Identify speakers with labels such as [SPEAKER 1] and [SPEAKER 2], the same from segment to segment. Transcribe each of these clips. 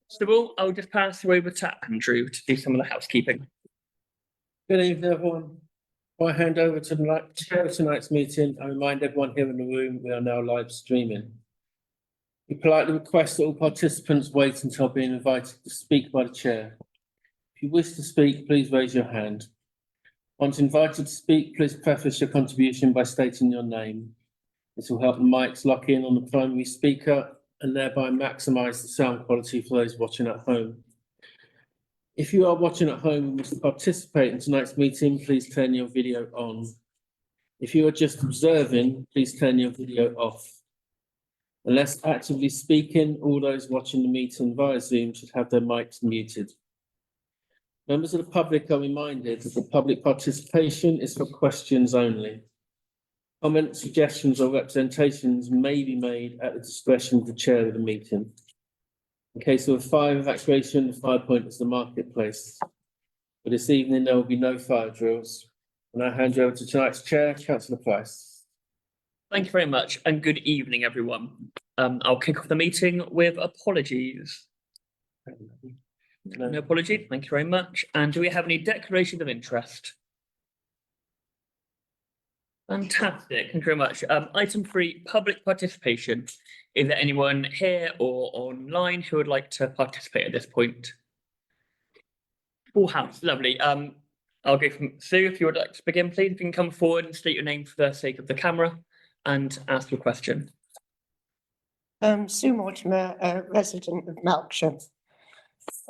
[SPEAKER 1] First of all, I'll just pass you over to Andrew to do some of the housekeeping.
[SPEAKER 2] Good evening, everyone. Before I hand over to the chair of tonight's meeting, I remind everyone here in the room we are now live streaming. We politely request that all participants wait until being invited to speak by the chair. If you wish to speak, please raise your hand. Once invited to speak, please preface your contribution by stating your name. This will help the mics lock in on the primary speaker and thereby maximise the sound quality for those watching at home. If you are watching at home and wish to participate in tonight's meeting, please turn your video on. If you are just observing, please turn your video off. Unless actively speaking, all those watching the meeting via Zoom should have their mics muted. Members of the public are reminded that the public participation is for questions only. Comments, suggestions or representations may be made at the discretion of the chair of the meeting. In case of a fire evacuation, the fire point is the marketplace. But this evening there will be no fire drills. And I hand you over to tonight's chair, Councillor Price.
[SPEAKER 1] Thank you very much and good evening, everyone. I'll kick off the meeting with apologies. No apology, thank you very much. And do we have any declarations of interest? Fantastic, thank you very much. Item 3, public participation. Is there anyone here or online who would like to participate at this point? Full house, lovely. I'll go from Sue, if you would like to begin, please. If you can come forward and state your name for the sake of the camera and ask your question.
[SPEAKER 3] Sue Mortimer, a resident of Melksham.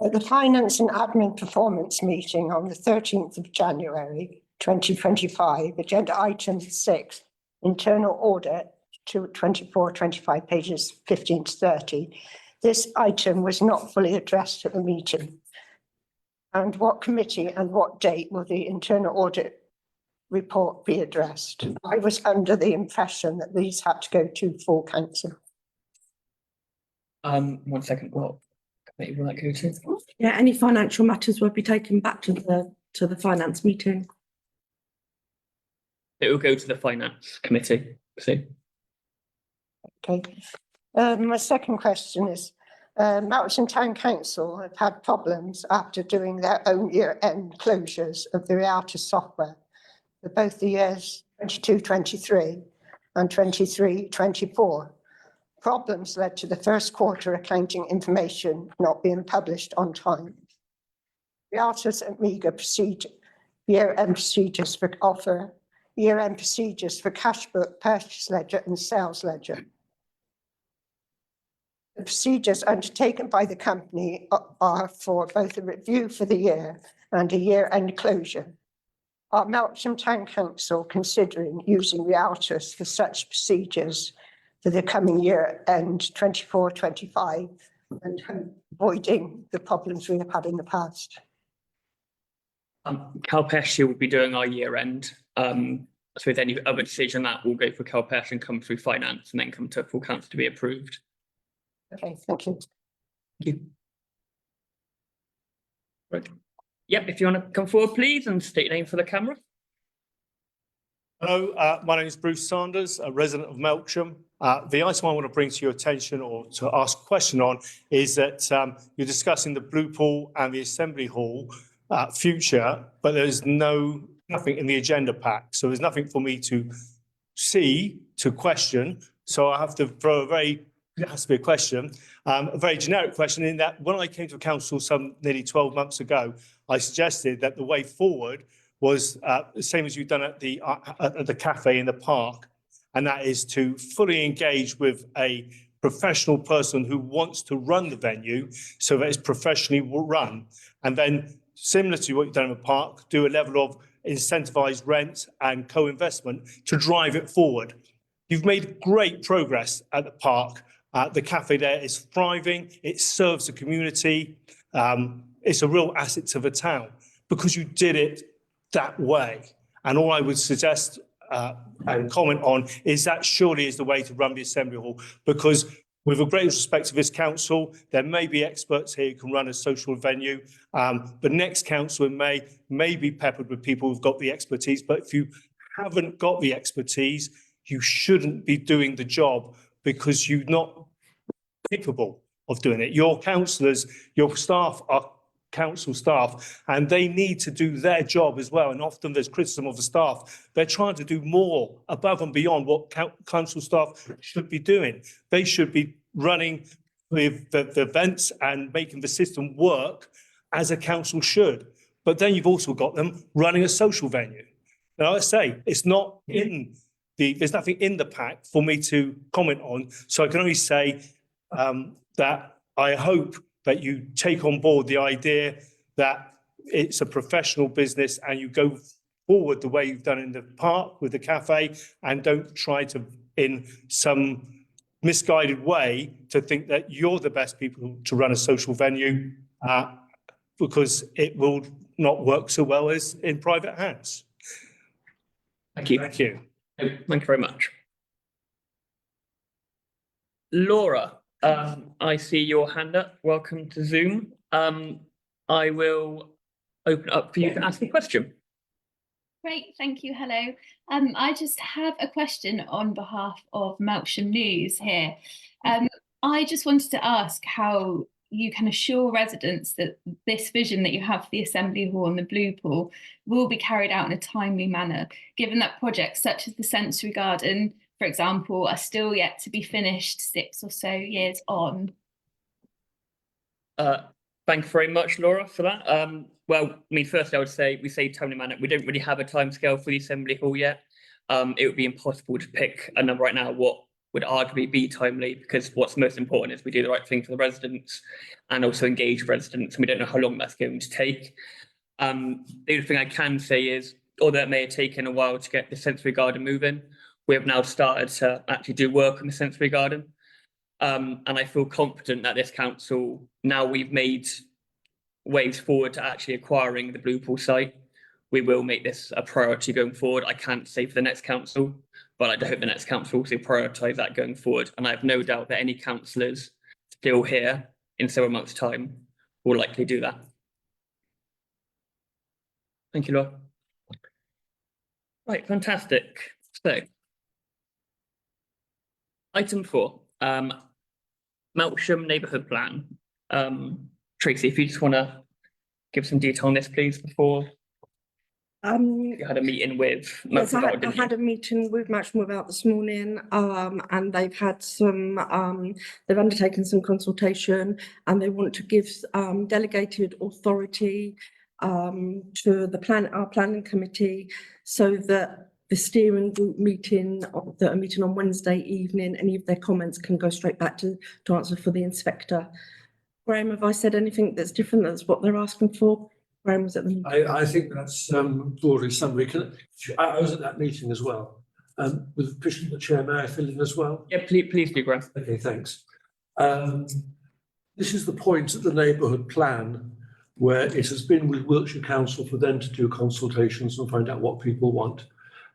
[SPEAKER 3] At the Finance and Admin Performance meeting on the 13th of January 2025, agenda item 6, internal audit to 24-25 pages 15 to 30. This item was not fully addressed at the meeting. And what committee and what date will the internal audit report be addressed? I was under the impression that these had to go to full council.
[SPEAKER 1] 1 second, what committee will that go to?
[SPEAKER 4] Yeah, any financial matters will be taken back to the finance meeting.
[SPEAKER 1] It will go to the finance committee. See.
[SPEAKER 3] Okay. My second question is, Melksham Town Council have had problems after doing their own year-end closures of the Rialta software for both the years 22-23 and 23-24. Problems led to the first quarter accounting information not being published on time. Rialta's Amiga procedure, year-end procedures for offer, year-end procedures for cash book, purchase ledger and sales ledger. The procedures undertaken by the company are for both a review for the year and a year-end closure. Are Melksham Town Council considering using Rialtas for such procedures for the coming year end 24-25 and avoiding the problems we have had in the past?
[SPEAKER 1] Calpesh will be doing our year end. So with any other decision that will go for Calpesh and come through finance and then come to full council to be approved.
[SPEAKER 3] Okay, thank you.
[SPEAKER 1] Thank you. Right. Yep, if you want to come forward, please, and state your name for the camera.
[SPEAKER 5] Hello, my name is Bruce Sanders, a resident of Melksham. The item I want to bring to your attention or to ask a question on is that you're discussing the Blue Pool and the Assembly Hall future, but there's nothing in the agenda pack. So there's nothing for me to see, to question. So I have to throw it has to be a question, a very generic question, in that when I came to council nearly 12 months ago, I suggested that the way forward was the same as you've done at the cafe in the park, and that is to fully engage with a professional person who wants to run the venue so that it's professionally run. And then, similar to what you've done in the park, do a level of incentivised rent and co-investment to drive it forward. You've made great progress at the park. The cafe there is thriving. It serves the community. It's a real asset to the town because you did it that way. And all I would suggest and comment on is that surely is the way to run the Assembly Hall, because with a great respect to this council, there may be experts here who can run a social venue. The next council in May be peppered with people who've got the expertise. But if you haven't got the expertise, you shouldn't be doing the job because you're not capable. of doing it. Your councillors, your staff are council staff, and they need to do their job as well. And often there's criticism of the staff. They're trying to do more above and beyond what council staff should be doing. They should be running with the events and making the system work as a council should. But then you've also got them running a social venue. Now, I say it's not in there's nothing in the pack for me to comment on. So I can only say that I hope that you take on board the idea that it's a professional business and you go forward the way you've done in the park with the cafe, and don't try to, in some misguided way, to think that you're the best people to run a social venue, because it will not work so well as in private hands.
[SPEAKER 1] Thank you.
[SPEAKER 5] Thank you.
[SPEAKER 1] Thank you very much. Laura, I see your hand up. Welcome to Zoom. I will open up for you to ask a question.
[SPEAKER 6] Great, thank you. Hello. I just have a question on behalf of Melksham News here. I just wanted to ask how you can assure residents that this vision that you have for the Assembly Hall and the Blue Pool will be carried out in a timely manner, given that projects such as the Sensory Garden, for example, are still yet to be finished 6 or so years on.
[SPEAKER 1] Thank you very much, Laura, for that. Well, I mean, firstly, I would say we say timely manner. We don't really have a timescale for the Assembly Hall yet. It would be impossible to pick a number right now what would arguably be timely, because what's most important is we do the right thing for the residents and also engage residents, and we don't know how long that's going to take. The only thing I can say is, although it may have taken a while to get the Sensory Garden moving, we have now started to actually do work on the Sensory Garden. And I feel confident that this council, now we've made waves forward to actually acquiring the Blue Pool site, we will make this a priority going forward. I can't say for the next council, but I hope the next council also prioritise that going forward. And I have no doubt that any councillors still here in several months' time will likely do that. Thank you, Laura. Right, fantastic. So, item 4, Melksham Neighbourhood Plan. Tracy, if you just want to give some detail on this, please, before you had a meeting with
[SPEAKER 4] Yes,
[SPEAKER 1] Melksham
[SPEAKER 4] I
[SPEAKER 1] Vale, didn't
[SPEAKER 4] had
[SPEAKER 1] you?
[SPEAKER 4] a meeting with Melksham Vale this morning, and they've had some, they've undertaken some consultation, and they want to give delegated authority to the our planning committee, so that the steering group meeting that are meeting on Wednesday evening, any of their comments can go straight back to answer for the inspector. Graham, have I said anything that's different? That's what they're asking for. Graham was at the meeting.
[SPEAKER 7] I think that's broadly summary. I was at that meeting as well. With permission of the chair, may I fill in as well?
[SPEAKER 1] Yeah, please do, Graham.
[SPEAKER 7] Okay, thanks. This is the point of the neighbourhood plan where it has been with Wiltshire Council for them to do consultations and find out what people want.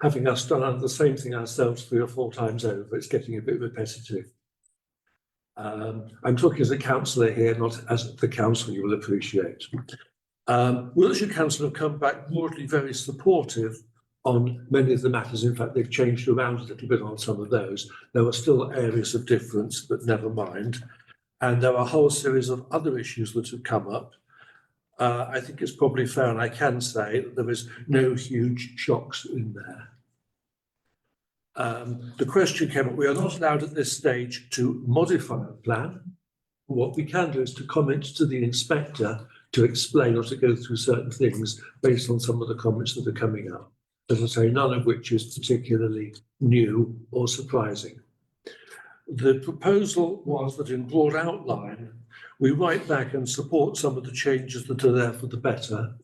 [SPEAKER 7] Having us done the same thing ourselves 3 or 4 times over, it's getting a bit repetitive. I'm talking as a councillor here, not as the council, you will appreciate. Wiltshire Council have come back broadly very supportive on many of the matters. In fact, they've changed around a little bit on some of those. There are still areas of difference, but never mind. And there are a whole series of other issues that have come up. I think it's probably fair, and I can say that there is no huge shocks in there. The question came up, we are not allowed at this stage to modify the plan. What we can do is to comment to the inspector to explain or to go through certain things based on some of the comments that are coming up. As I say, none of which is particularly new or surprising. The proposal was that in broad outline, we write back and support some of the changes that are there for the better.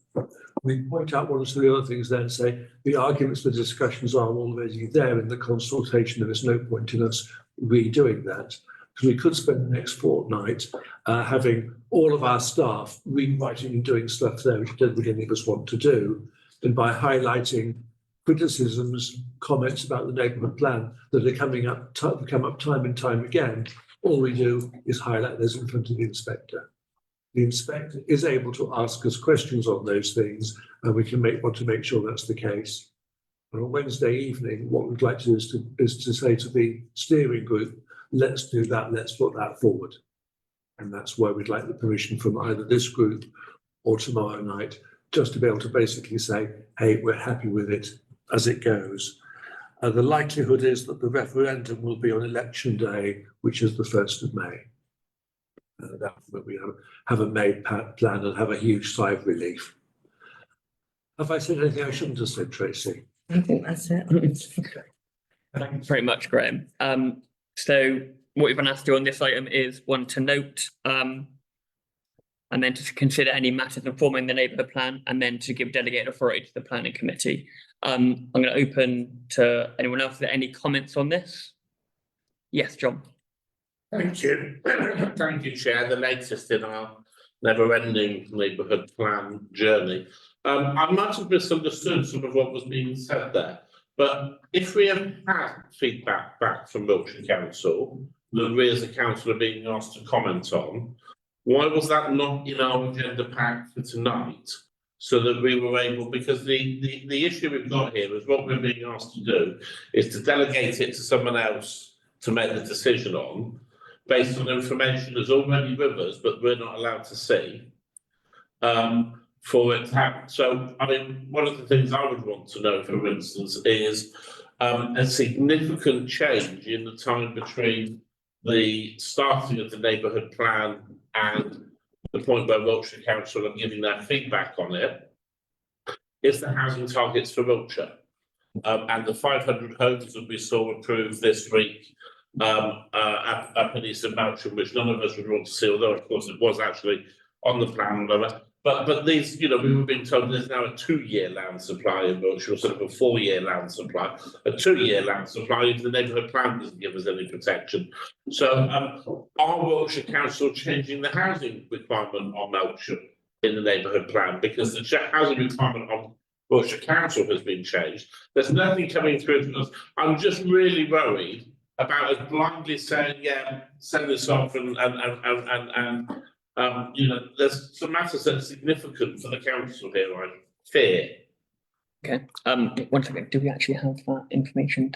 [SPEAKER 7] We point out one or two of the other things there and say the arguments, the discussions are already there in the consultation. There is no point in us redoing that. Because we could spend the next fortnight having all of our staff rewriting and doing stuff there, which don't really any of us want to do. And by highlighting criticisms, comments about the neighbourhood plan that are come up time and time again, all we do is highlight those in front of the inspector. The inspector is able to ask us questions on those things, and we can want to make sure that's the case. And on Wednesday evening, what we'd like to do is to say to the steering group, let's do that, let's put that forward. And that's why we'd like the permission from either this group or tomorrow night, just to be able to basically say, hey, we're happy with it as it goes. The likelihood is that the referendum will be on election day, which is the 1st of May. That we have a made plan and have a huge sigh of relief. Have I said anything I shouldn't have said, Tracy?
[SPEAKER 4] I think that's it.
[SPEAKER 1] Thank you very much, Graham. So what we've been asked to do on this item is one to note, and then to consider any matters informing the neighbourhood plan, and then to give delegated authority to the planning committee. I'm going to open to anyone else. Are there any comments on this? Yes, John.
[SPEAKER 8] Thank you. Thank you, Chair. The latest in our never-ending neighbourhood plan journey. I might have misunderstood some of what was being said there, but if we have had feedback back from Wiltshire Council that we as a council are being asked to comment on, why was that not in our agenda pack for tonight? So that we were able, because the issue we've got here is what we're being asked to do is to delegate it to someone else to make the decision on, based on information that's already with us, but we're not allowed to see. For it to happen. So, I mean, one of the things I would want to know, for instance, is a significant change in the time between the starting of the neighbourhood plan and the point where Wiltshire Council are giving their feedback on it, is the housing targets for Wiltshire. And the 500 homes that we saw approved this week up in East of Melksham, which none of us would want to see, although of course it was actually on the plan, whatever. But these, you know, we were being told there's now a 2-year land supply in Wiltshire, or sort of a 4-year land supply. A 2-year land supply if the neighbourhood plan doesn't give us any protection. So are Wiltshire Council changing the housing requirement on Melksham in the neighbourhood plan? Because the housing requirement on Wiltshire Council has been changed. There's nothing coming through to us. I'm just really worried about us blindly saying, yeah, send this off and you know, there's some matters that are significant for the council here, I fear.
[SPEAKER 1] Okay. 1 second. Do we actually have that information?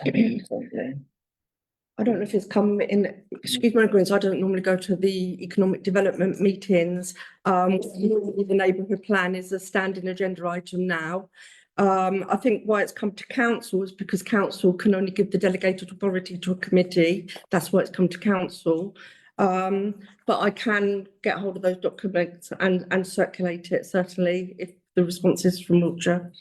[SPEAKER 4] I don't know if it's come in, excuse my ignorance, I don't normally go to the economic development meetings. Normally the neighbourhood plan is a standing agenda item now. I think why it's come to council is because council can only give the delegated authority to a committee. That's why it's come to council. But I can get hold of those documents and circulate it, certainly, if the response is from Wiltshire.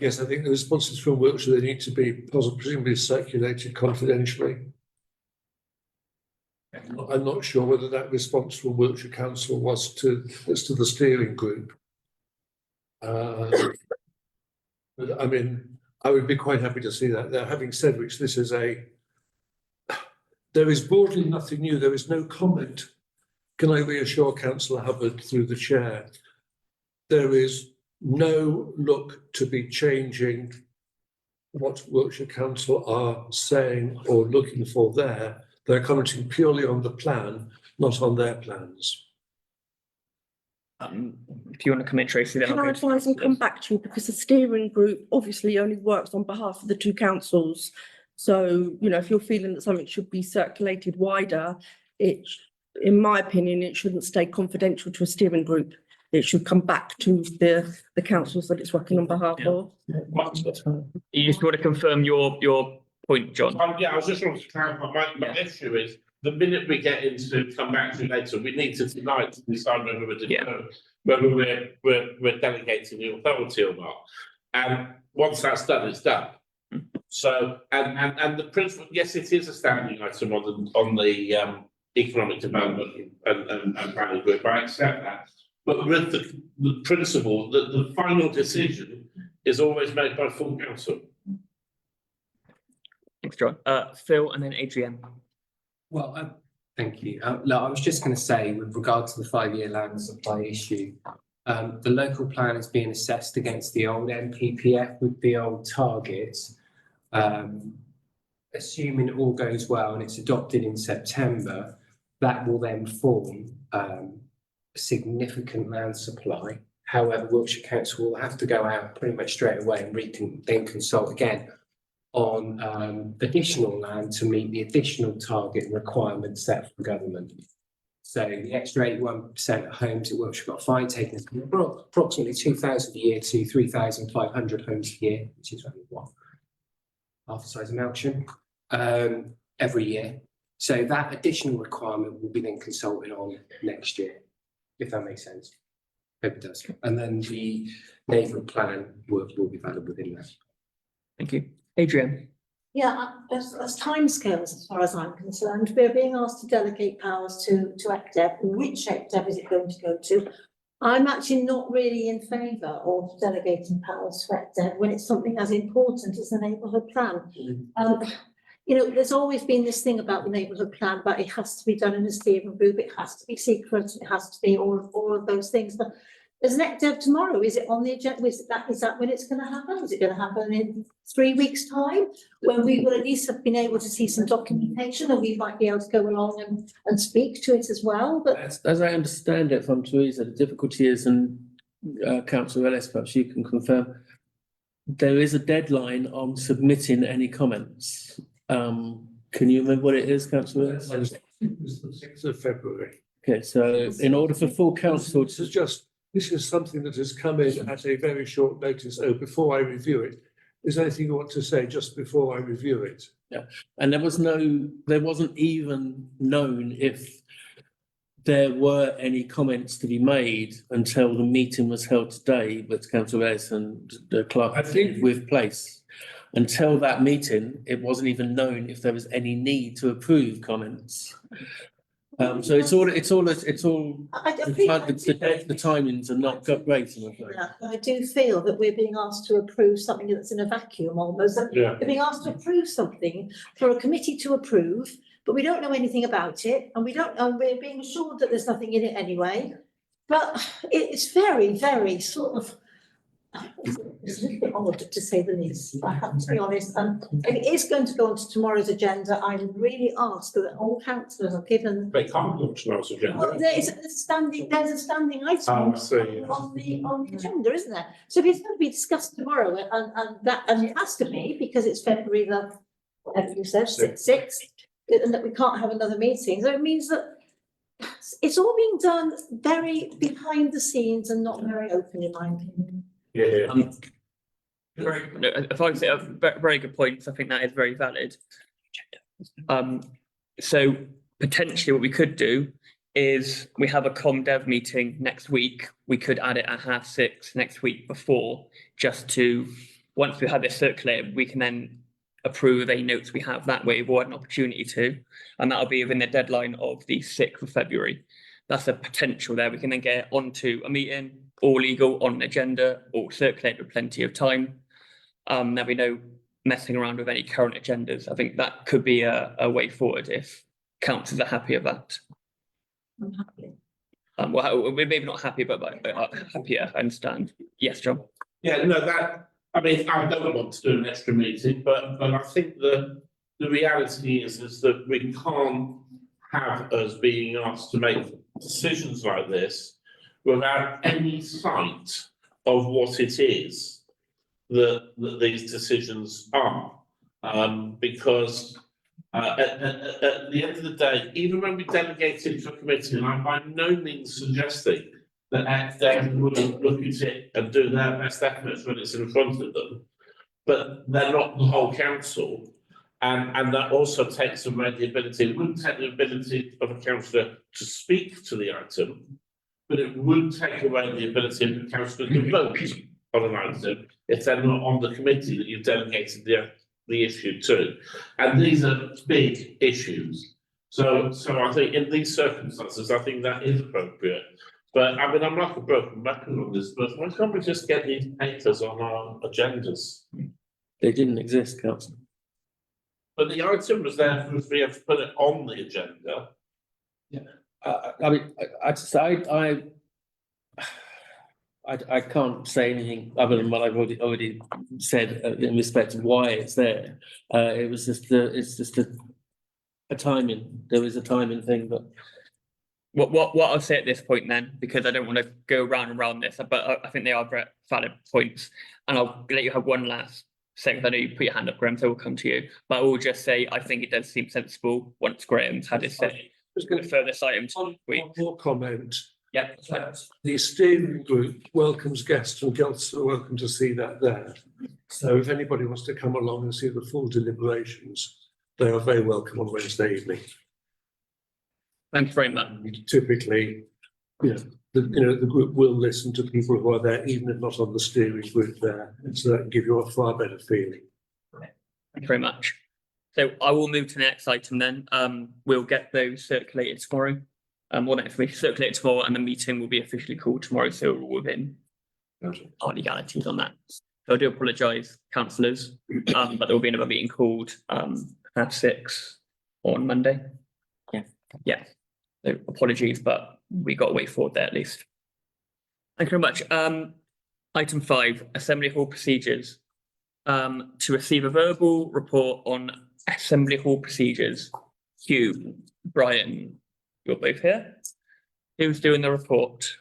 [SPEAKER 7] Yes, I think the responses from Wiltshire, they need to be presumably circulated confidentially. I'm not sure whether that response from Wiltshire Council was to the steering group. But I mean, I would be quite happy to see that. Now, having said which, there is broadly nothing new. There is no comment. Can I reassure Councillor Hubbard through the chair? There is no look to be changing what Wiltshire Council are saying or looking for there. They're commenting purely on the plan, not on their plans.
[SPEAKER 1] If you want to come in, Tracy, then
[SPEAKER 4] Can
[SPEAKER 1] I'll
[SPEAKER 4] I
[SPEAKER 1] go to-
[SPEAKER 4] advise and come back to you, because the steering group obviously only works on behalf of the 2 councils. So, you know, if you're feeling that something should be circulated wider, in my opinion, it shouldn't stay confidential to a steering group. It should come back to the councils that it's working on behalf of.
[SPEAKER 1] You just want to confirm your point, John?
[SPEAKER 8] Yeah, I was just wanting to clarify, my issue is, the minute we get into come back to later, we need to tonight to decide whether we're delegating the authority or not. And once that's done, it's done. So, and the principle, yes, it is a standing item on the economic development and planning group, I accept that. But with the principle that the final decision is always made by full council.
[SPEAKER 1] Thanks, John. Phil and then Adrienne.
[SPEAKER 9] Well, thank you. Look, I was just going to say, with regard to the 5-year land supply issue, the local plan is being assessed against the old NPPF with the old targets. Assuming all goes well and it's adopted in September, that will then form a significant land supply. However, Wiltshire Council will have to go out pretty much straight away and then consult again on additional land to meet the additional target and requirements set for government. So the extra 81% of homes at Wiltshire got fine taken from approximately 2,000 a year to 3,500 homes a year, which is only what, half the size of Melksham, every year. So that additional requirement will be then consulted on next year, if that makes sense. Hope it does. And then the neighbourhood plan will be valid within that.
[SPEAKER 1] Thank you. Adrian?
[SPEAKER 10] Yeah, as timescales, as far as I'm concerned, we're being asked to delegate powers to ECDEB. Which ECDEB is it going to go to? I'm actually not really in favour of delegating powers to ECDEB when it's something as important as the neighbourhood plan. You know, there's always been this thing about the neighbourhood plan, but it has to be done in a steering group, it has to be secret, it has to be all of those things. But there's an ECDEB tomorrow. Is it on the agenda? Is that when it's going to happen? Is it going to happen in 3 weeks' time? When we will at least have been able to see some documentation and we might be able to go along and speak to it as well. But
[SPEAKER 2] As I understand it from Teresa, the difficulty is, and Councillor Ellis, perhaps you can confirm, there is a deadline on submitting any comments. Can you remember what it is, Councillor Ellis?
[SPEAKER 7] It's the 6th of February.
[SPEAKER 2] Okay, so in order for full council
[SPEAKER 7] This is something that has come in at a very short notice. Oh, before I review it, is there anything you want to say just before I review it?
[SPEAKER 2] and there wasn't even known if there were any comments to be made until the meeting was held today with Councillor Ellis and the clerk
[SPEAKER 7] I think-
[SPEAKER 2] with place. Until that meeting, it wasn't even known if there was any need to approve comments. So it's all,
[SPEAKER 10] I think-
[SPEAKER 2] the timings are not great, I'm afraid.
[SPEAKER 10] Yeah, I do feel that we're being asked to approve something that's in a vacuum almost.
[SPEAKER 8] Yeah.
[SPEAKER 10] We're being asked to approve something for a committee to approve, but we don't know anything about it, and we're being assured that there's nothing in it anyway. But it's very, very sort of, it's a little bit odd to say the least, I have to be honest. And if it is going to go onto tomorrow's agenda, I would really ask that all councillors are given.
[SPEAKER 8] They can't look tomorrow's agenda.
[SPEAKER 10] Well, there's a standing item
[SPEAKER 8] Oh, I see, yeah.
[SPEAKER 10] on the agenda, isn't there? So if it's going to be discussed tomorrow, and it has to be, because it's February the, whatever you said, sixth, and that we can't have another meeting, so it means that it's all being done very behind the scenes and not very open, in my opinion.
[SPEAKER 8] Yeah.
[SPEAKER 1] If I could say a very good point, I think that is very valid. So potentially what we could do is we have a ComDev meeting next week. We could add it at 6:30 next week before, just to, once we have this circulated, we can then approve any notes we have that way. We'll have an opportunity to, and that'll be within the deadline of the 6th of February. That's a potential there. We can then get onto a meeting, all legal, on an agenda, all circulate with plenty of time. There'll be no messing around with any current agendas. I think that could be a way forward if councillors are happy with that.
[SPEAKER 10] I'm happy.
[SPEAKER 1] Well, we're maybe not happy, but happier, I understand. Yes, John?
[SPEAKER 8] Yeah, no, I mean, I don't want to do an extra meeting, but I think the reality is that we can't have us being asked to make decisions like this without any sight of what it is that these decisions are. Because at the end of the day, even when we delegate it to a committee, and I'm by no means suggesting that they wouldn't look at it and do their best efforts when it's in front of them, but they're not the whole council. And that also takes away the ability, it wouldn't take the ability of a councillor to speak to the item, but it would take away the ability of the councillor to vote on an item if they're not on the committee that you've delegated the issue to. And these are big issues. So I think in these circumstances, I think that is appropriate. But I mean, I'm like a broken record on this, but why can't we just get these papers on our agendas?
[SPEAKER 2] They didn't exist, councillor.
[SPEAKER 8] But the item was there for us to be able to put it on the agenda.
[SPEAKER 2] I mean, I can't say anything other than what I've already said in respect of why it's there. It was just a timing. There was a timing thing, but
[SPEAKER 1] What I'll say at this point then, because I don't want to go round and round this, but I think they are very valid points, and I'll let you have one last Second, I know you put your hand up, Graham, so we'll come to you. But I will just say, I think it does seem sensible once Graham's had his say.
[SPEAKER 7] Just going
[SPEAKER 1] Refer this item to
[SPEAKER 7] One
[SPEAKER 1] week.
[SPEAKER 7] more comment.
[SPEAKER 1] Yeah.
[SPEAKER 7] The steering group welcomes guests and guests are welcome to see that there. So if anybody wants to come along and see the full deliberations, they are very welcome on Wednesday evening.
[SPEAKER 1] Thank you very much.
[SPEAKER 7] Typically, the group will listen to people who are there, even if not on the steering group there, so that can give you a far better feeling.
[SPEAKER 1] Thank you very much. So I will move to the next item then. We'll get those circulated tomorrow. All that information circulated tomorrow, and the meeting will be officially called tomorrow, so we're all within our legalities on that. So I do apologise, councillors, but there will be another meeting called at 6 on Monday. Yeah. So apologies, but we got a way forward there at least. Thank you very much. Item 5, Assembly Hall procedures. To receive a verbal report on Assembly Hall procedures. Hugh, Brian, you're both here. Who's doing the report?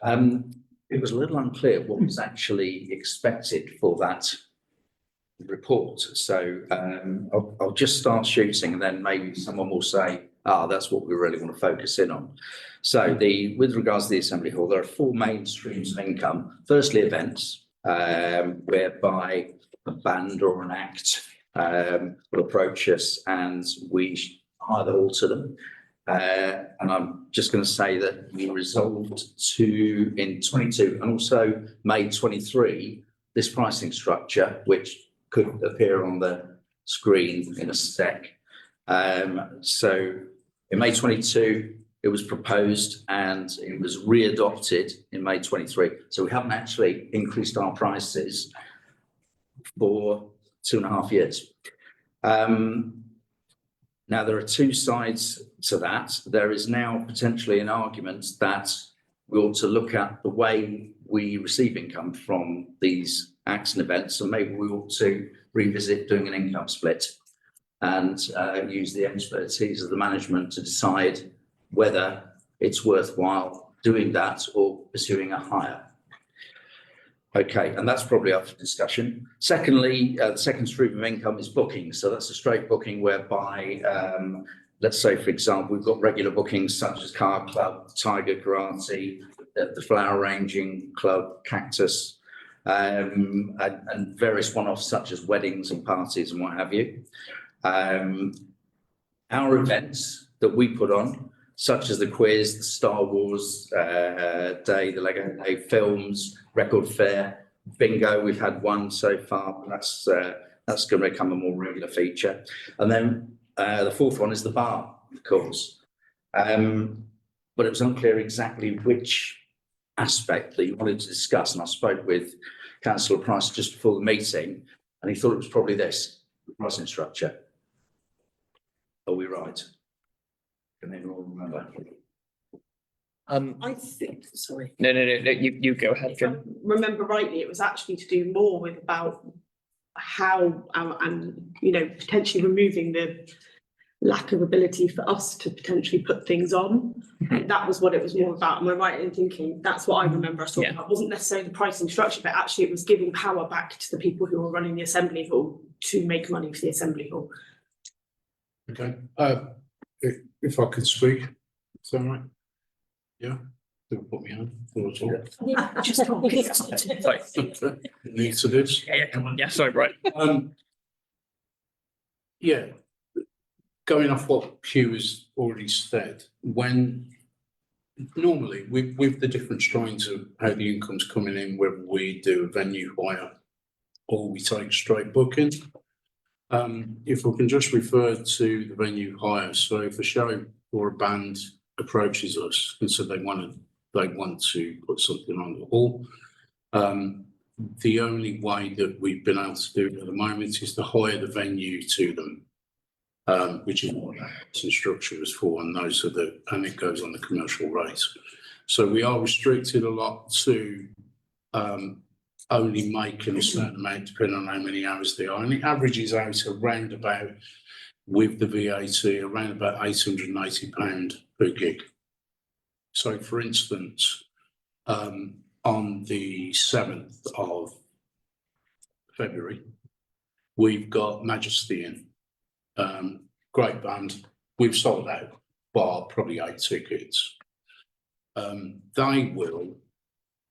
[SPEAKER 11] It was a little unclear what was actually expected for that report. So I'll just start shooting and then maybe someone will say, that's what we really want to focus in on. So with regards to the Assembly Hall, there are 4 main streams of income. Firstly, events, whereby a band or an act will approach us and we hire the hall to them. And I'm just going to say that we resolved to, in 22 and also May 23, this pricing structure, which could appear on the screen in a sec. So in May 22, it was proposed and it was re-adopted in May 23. So we haven't actually increased our prices for 2.5 years. Now, there are 2 sides to that. There is now potentially an argument that we ought to look at the way we receive income from these acts and events, and maybe we ought to revisit doing an income split and use the expertise of the management to decide whether it's worthwhile doing that or pursuing a hire. Okay, and that's probably up for discussion. Secondly, the second stream of income is bookings. So that's a straight booking whereby, let's say, for example, we've got regular bookings such as Car Club, Tiger Karate, the Flower Arranging Club, Cactus, and various one-offs such as weddings and parties and what have you. Our events that we put on, such as the quiz, the Star Wars Day, the Lego Day films, record fair, bingo. We've had one so far, but that's going to become a more regular feature. And then the 4th one is the bar, of course. But it was unclear exactly which aspect that you wanted to discuss. And I spoke with Councillor Price just before the meeting, and he thought it was probably this, the pricing structure. Are we right? Can anyone remember?
[SPEAKER 12] I think, sorry.
[SPEAKER 1] No, you go ahead,
[SPEAKER 12] If I
[SPEAKER 1] Jim.
[SPEAKER 12] remember rightly, it was actually to do more with about how and potentially removing the lack of ability for us to potentially put things on. That was what it was more about. Am I right in thinking that's what I remember us talking about? It wasn't necessarily the pricing structure, but actually it was giving power back to the people who were running the Assembly Hall to make money for the Assembly Hall.
[SPEAKER 13] Okay, if I could speak, is that right? Yeah, don't put me on.
[SPEAKER 1] Sorry.
[SPEAKER 13] Need to this.
[SPEAKER 1] Yeah, come on. Yeah, sorry, right.
[SPEAKER 13] Yeah, going off what Hugh has already said, when normally with the different strains of how the income's coming in, whether we do a venue hire or we take straight booking. If we can just refer to the venue hire, so if a show or a band approaches us and so they want to put something on the hall, the only way that we've been able to do it at the moment is to hire the venue to them, which is what the structure is for, and and it goes on the commercial rate. So we are restricted a lot to only making a certain amount depending on how many hours they are, and it averages out around about, with the VAT, around about £880 per gig. So for instance, on the 7th of February, We've got Majesty in. Great band. We've sold out bar probably 8 tickets.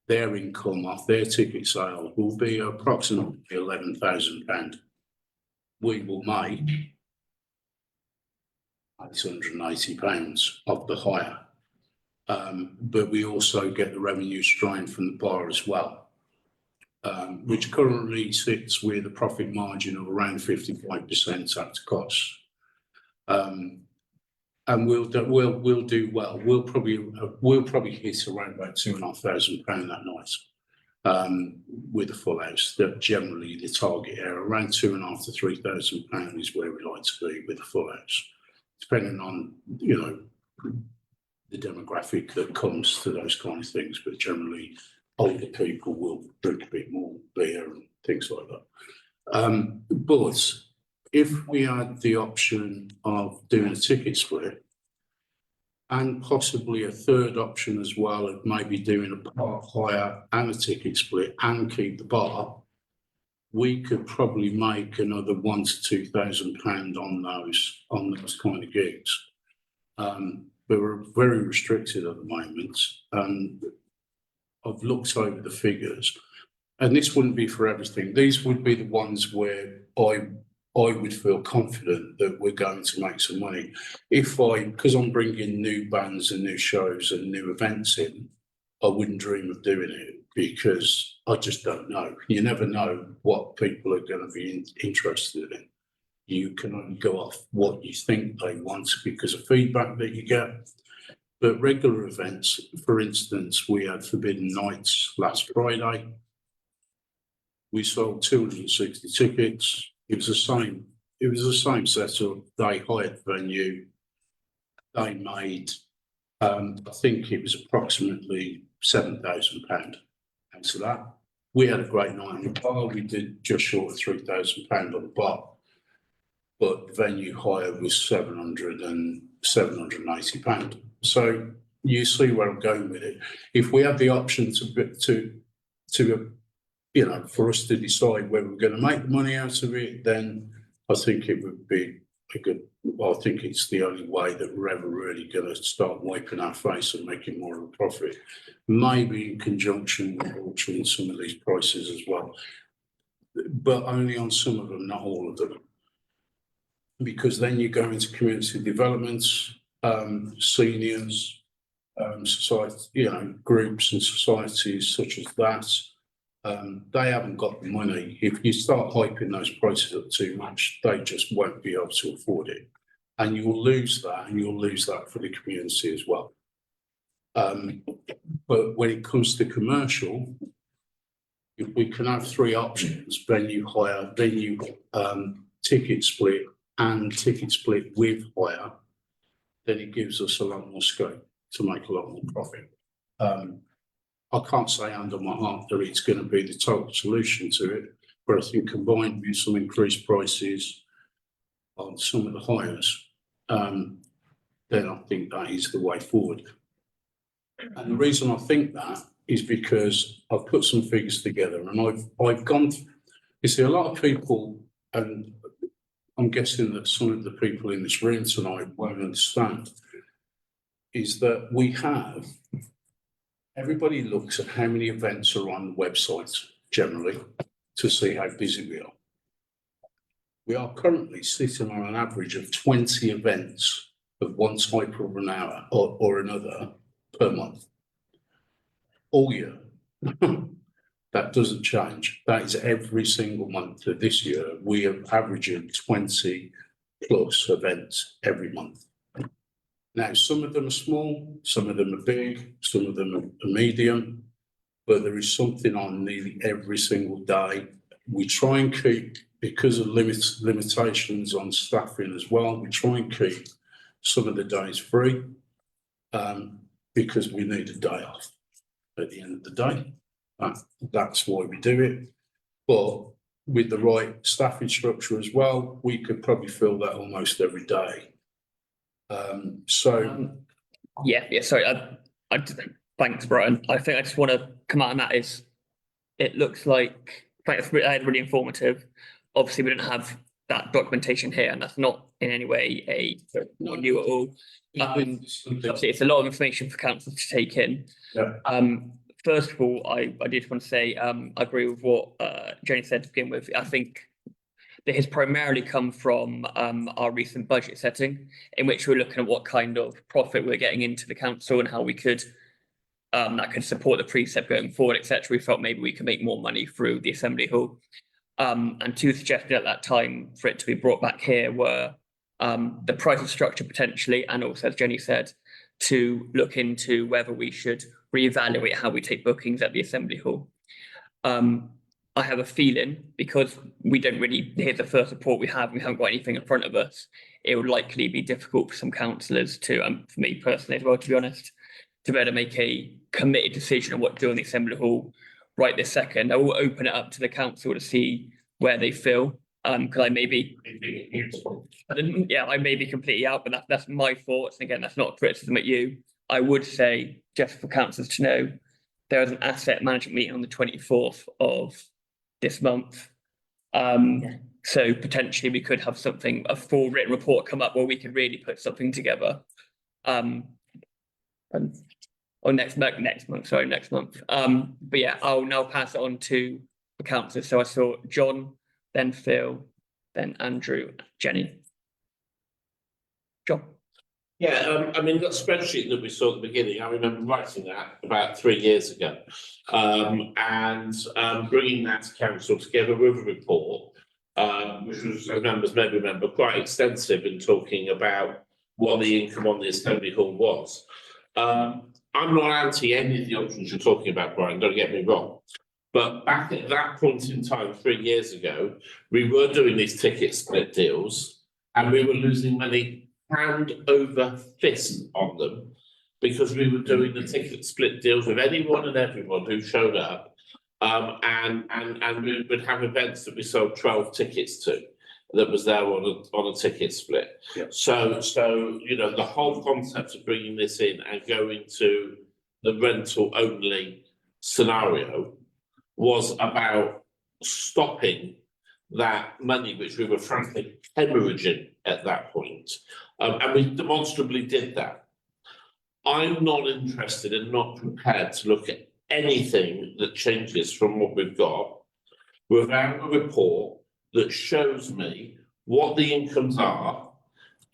[SPEAKER 13] Their income off their ticket sales will be approximately £11,000. We will make £880 of the hire. But we also get the revenue stream from the bar as well, which currently sits with a profit margin of around 55% after costs. And we'll do well. We'll probably hit around about £2,500 that night, with a full house. That generally the target area around £2,500 to £3,000 is where we like to be with a full house, depending on the demographic that comes to those kind of things. But generally, older people will drink a bit more beer and things like that. But if we had the option of doing a ticket split and possibly a third option as well of maybe doing a park hire and a ticket split and keep the bar, we could probably make another £1,000 to £2,000 on those kind of gigs. But we're very restricted at the moment, and I've looked over the figures, and this wouldn't be for everything. These would be the ones where I would feel confident that we're going to make some money. Because I'm bringing new bands and new shows and new events in, I wouldn't dream of doing it because I just don't know. You never know what people are going to be interested in. You can only go off what you think they want because of feedback that you get. But regular events, for instance, we had Forbidden Nights last Friday. We sold 260 tickets. It was the same setup. They hired the venue. They made, I think it was approximately £7,000 out of that. We had a great night on the bar. We did just short of £3,000 on the bar, but the venue hire was £780. So you see where I'm going with it. If we had the option for us to decide whether we're going to make money out of it, then I think it would be I think it's the only way that we're ever really going to start wiping our face and making more of a profit. Maybe in conjunction with altering some of these prices as well, but only on some of them, not all of them. Because then you go into community developments, seniors, society, groups and societies such as that. They haven't got the money. If you start hyping those prices up too much, they just won't be able to afford it. And you'll lose that, and you'll lose that for the community as well. But when it comes to commercial, if we can have 3 options, venue hire, venue ticket split, and ticket split with hire, then it gives us a lot more scope to make a lot more profit. I can't say under my heart that it's going to be the total solution to it, but I think combined with some increased prices on some of the hires, then I think that is the way forward. And the reason I think that is because I've put some figures together, and I've gone. You see, a lot of people, and I'm guessing that some of the people in this room tonight won't understand, is that everybody looks at how many events are on the website generally to see how busy we are. We are currently sitting on an average of 20 events of one type or an hour or another per month. All year. That doesn't change. That is every single month of this year. We are averaging 20 plus events every month. Now, some of them are small, some of them are big, some of them are medium, but there is something on nearly every single day. We try and keep, because of limitations on staffing as well, we try and keep some of the days free because we need a day off at the end of the day. That's why we do it. But with the right staffing structure as well, we could probably fill that almost every day.
[SPEAKER 1] Sorry. Thanks, Brian. I think I just want to come out on that is, it looks like, thanks, really informative. obviously we don't have that documentation here, and that's not in any way not new at all. Obviously, it's a lot of information for council to take in.
[SPEAKER 8] Yeah.
[SPEAKER 1] First of all, I did want to say, I agree with what Jenny said to begin with. I think that has primarily come from our recent budget setting, in which we're looking at what kind of profit we're getting into the council and how we could that could support the precept going forward, etc. We felt maybe we could make more money through the Assembly Hall. And two suggested at that time for it to be brought back here were the pricing structure potentially, and also, as Jenny said, to look into whether we should reevaluate how we take bookings at the Assembly Hall. I have a feeling, because we don't really, here's the first report we haven't got anything in front of us, it would likely be difficult for some councillors to, for me personally as well, to be honest, to be able to make a committed decision on what to do in the Assembly Hall right this second. I will open it up to the council to see where they feel, because I may be, I may be completely out, but that's my thoughts. And again, that's not a criticism at you. I would say, just for councillors to know, there is an asset management meeting on the 24th of this month. So potentially we could have something, a full written report come up where we could really put something together. Next month. But yeah, I'll now pass it on to the councillors. So I saw John, then Phil, then Andrew, Jenny. John.
[SPEAKER 8] Yeah, I mean, that spreadsheet that we saw at the beginning, I remember writing that about 3 years ago. And bringing that to council together with a report, which was, as members may remember, quite extensive in talking about what the income on the Assembly Hall was. I'm not anti any of the options you're talking about, Brian, don't get me wrong. But back at that point in time, 3 years ago, we were doing these ticket split deals and we were losing money hand over fist on them, because we were doing the ticket split deals with anyone and everyone who showed up. And we would have events that we sold 12 tickets to that was there on a ticket split.
[SPEAKER 13] Yeah.
[SPEAKER 8] So you know, the whole concept of bringing this in and going to the rental only scenario was about stopping that money which we were frankly hemorrhaging at that point. And we demonstrably did that. I'm not interested and not prepared to look at anything that changes from what we've got without a report that shows me what the incomes are,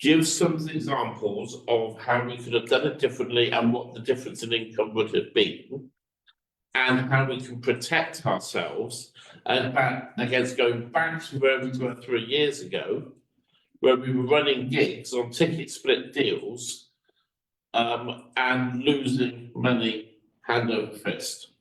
[SPEAKER 8] gives some examples of how we could have done it differently and what the difference in income would have been, and how we can protect ourselves against going back to where we were 3 years ago, where we were running gigs on ticket split deals and losing money hand over fist.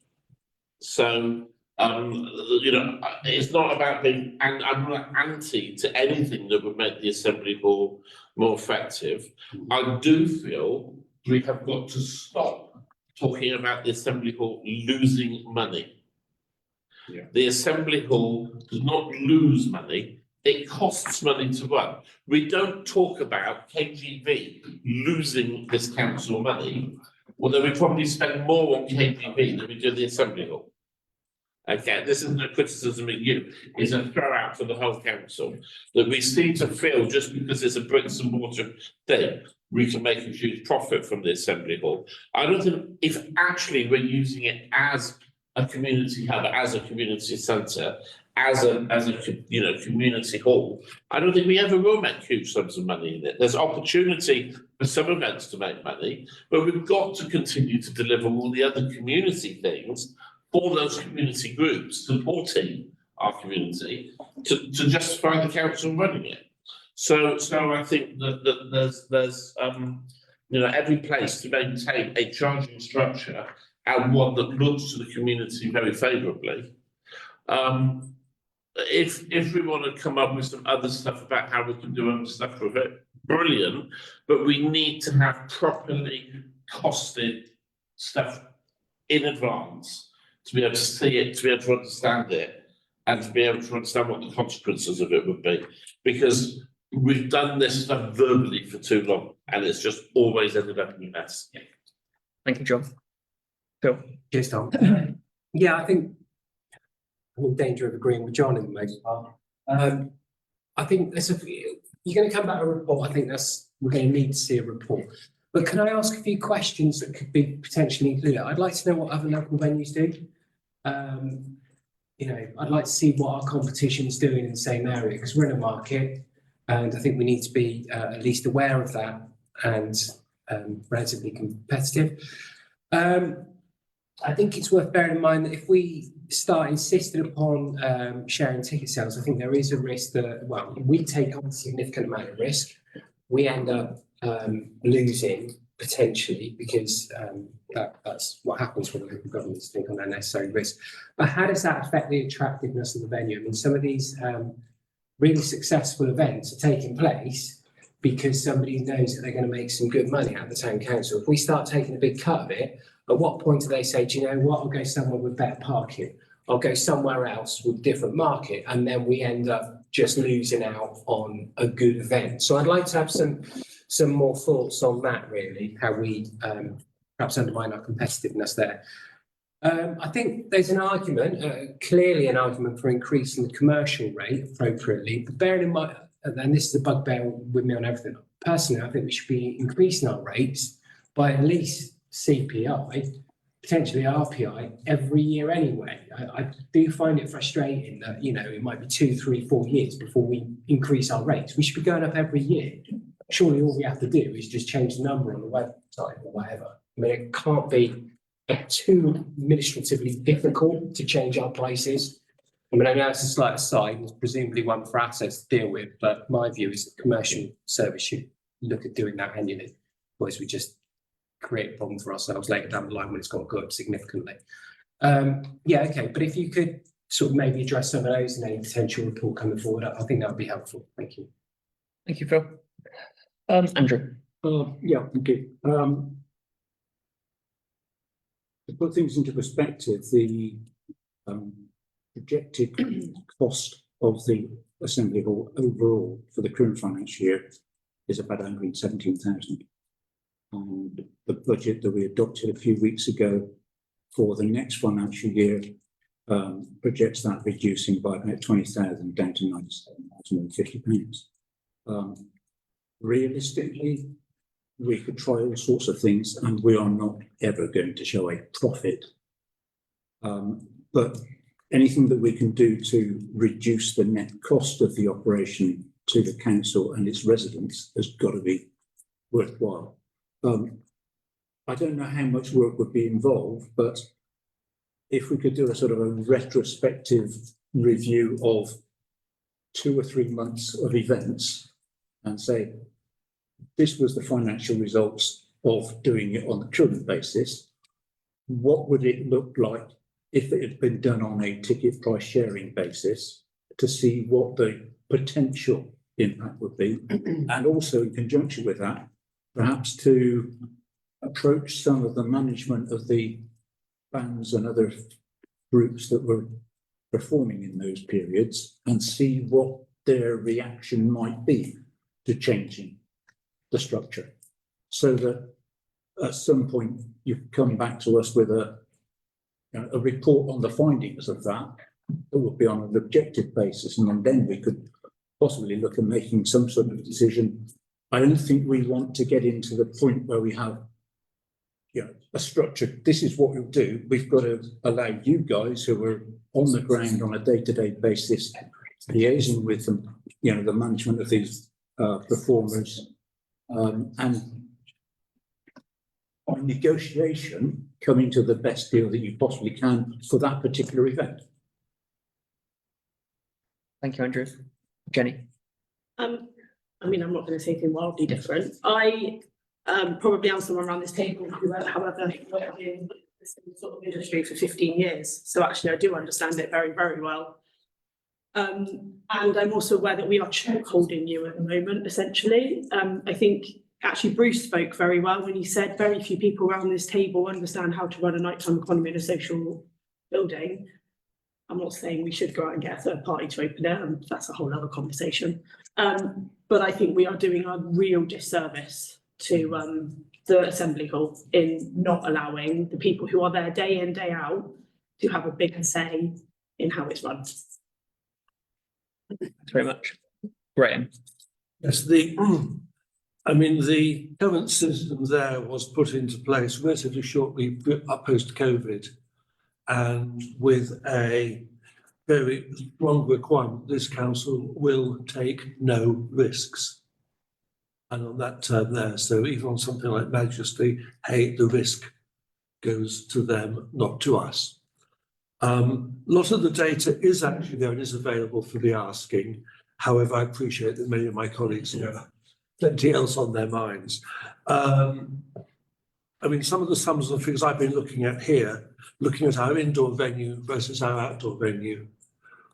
[SPEAKER 8] So, you know, it's not about being, and I'm not anti to anything that would make the Assembly Hall more effective. I do feel we have got to stop talking about the Assembly Hall losing money.
[SPEAKER 13] Yeah.
[SPEAKER 8] The Assembly Hall does not lose money. It costs money to run. We don't talk about KGV losing this council money, although we probably spend more on KGV than we do the Assembly Hall. Okay, this isn't a criticism of you, it's a throw out for the whole council, that we seem to feel just because it's a bricks and mortar thing, we can make a huge profit from the Assembly Hall. I don't think, if actually we're using it as a community hub, as a community centre, as a you know, community hall, I don't think we ever will make huge sums of money in it. There's opportunity for some events to make money, but we've got to continue to deliver all the other community things for those community groups supporting our community to justify the council running it. So I think that there's you know, every place to maintain a charging structure and one that looks to the community very favourably. If we want to come up with some other stuff about how we can do other stuff with it, brilliant, but we need to have properly costed stuff in advance to be able to see it, to be able to understand it, and to be able to understand what the consequences of it would be. Because we've done this stuff verbally for too long, and it's just always ended up in a mess.
[SPEAKER 1] Thank you, John. Phil.
[SPEAKER 9] Cheers, Tom. Yeah, I think I'm in danger of agreeing with John in the most part. I think you're going to come back with a report. I think we're going to need to see a report. But can I ask a few questions that could be potentially included? I'd like to know what other local venues do. I'd like to see what our competition is doing in the same area, because we're in a market, and I think we need to be at least aware of that and relatively competitive. I think it's worth bearing in mind that if we start insisting upon sharing ticket sales, I think there is a risk that, well, we take on a significant amount of risk. We end up losing potentially, because that's what happens when local governments take on unnecessary risk. But how does that affect the attractiveness of the venue? I mean, some of these really successful events are taking place because somebody knows that they're going to make some good money out of the town council. If we start taking a big cut of it, at what point do they say, do you know what, I'll go somewhere with better parking, I'll go somewhere else with different market, and then we end up just losing out on a good event. So I'd like to have some more thoughts on that, really, how we perhaps undermine our competitiveness there. I think there's an argument, clearly an argument for increasing the commercial rate appropriately, but bearing in mind, and this is a bugbear with me on everything, personally, I think we should be increasing our rates by at least CPI, potentially RPI, every year anyway. I do find it frustrating that, it might be 2, 3, 4 years before we increase our rates. We should be going up every year. Surely all we have to do is just change the number on the website or whatever. I mean, it can't be too administratively difficult to change our prices. I mean, I know it's a slight aside, it's presumably one for assets to deal with, but my view is that commercial service should look at doing that annually, whereas we just create a problem for ourselves later down the line when it's got to go up significantly. Okay, but if you could sort of maybe address some of those in any potential report coming forward, I think that would be helpful. Thank you.
[SPEAKER 1] Thank you, Phil. Andrew.
[SPEAKER 14] Yeah, thank you. To put things into perspective, the projected cost of the Assembly Hall overall for the current financial year is about 117,000. And the budget that we adopted a few weeks ago for the next financial year projects that reducing by about 20,000 down to £97,050. Realistically, we could try all sorts of things, and we are not ever going to show a profit. But anything that we can do to reduce the net cost of the operation to the council and its residents has got to be worthwhile. I don't know how much work would be involved, but if we could do a sort of a retrospective review of 2 or 3 months of events and say, this was the financial results of doing it on the current basis, what would it look like if it had been done on a ticket price sharing basis, to see what the potential impact would be, and also in conjunction with that, perhaps to approach some of the management of the bands and other groups that were performing in those periods and see what their reaction might be to changing the structure, so that at some point you come back to us with a report on the findings of that would be on an objective basis, and then we could possibly look at making some sort of decision. I don't think we want to get into the point where we have a structure. This is what we'll do. We've got to allow you guys who are on the ground on a day-to-day basis, liaising with them, the management of these performers, and on negotiation, coming to the best deal that you possibly can for that particular event.
[SPEAKER 1] Thank you, Andrew. Jenny.
[SPEAKER 12] I'm not going to say anything wildly different. I probably am someone around this table who, however, worked in this sort of industry for 15 years. So actually, I do understand it very, very well. And I'm also aware that we are chokeholding you at the moment, essentially. I think actually Bruce spoke very well when he said very few people around this table understand how to run a nighttime economy in a social building. I'm not saying we should go out and get a third party to open it, and that's a whole other conversation. But I think we are doing a real disservice to the Assembly Hall in not allowing the people who are there day in, day out to have a bigger say in how it's run.
[SPEAKER 1] Thanks very much. Graham.
[SPEAKER 7] Yes, I mean, the current system there was put into place relatively shortly post-COVID, and with a very strong requirement, this council will take no risks. And on that term there, so even on something like Majesty, hey, the risk goes to them, not to us. A lot of the data is actually there and is available for the asking. However, I appreciate that many of my colleagues have plenty else on their minds. I mean, some of the sums and figures I've been looking at here, looking at our indoor venue versus our outdoor venue.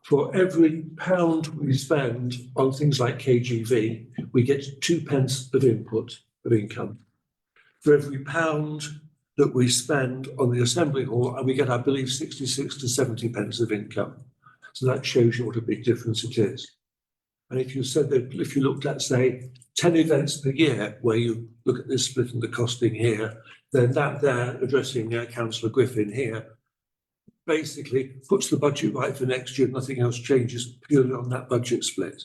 [SPEAKER 7] For every pound we spend on things like KGV, we get 2 pence of input of income. For every pound that we spend on the Assembly Hall, and we get, I believe, 66 to 70 pence of income. So that shows you what a big difference it is. And if you said that, if you looked at, say, 10 events per year, where you look at this split and the costing here, then that there, addressing Councillor Griffin here, basically puts the budget right for next year. Nothing else changes purely on that budget split.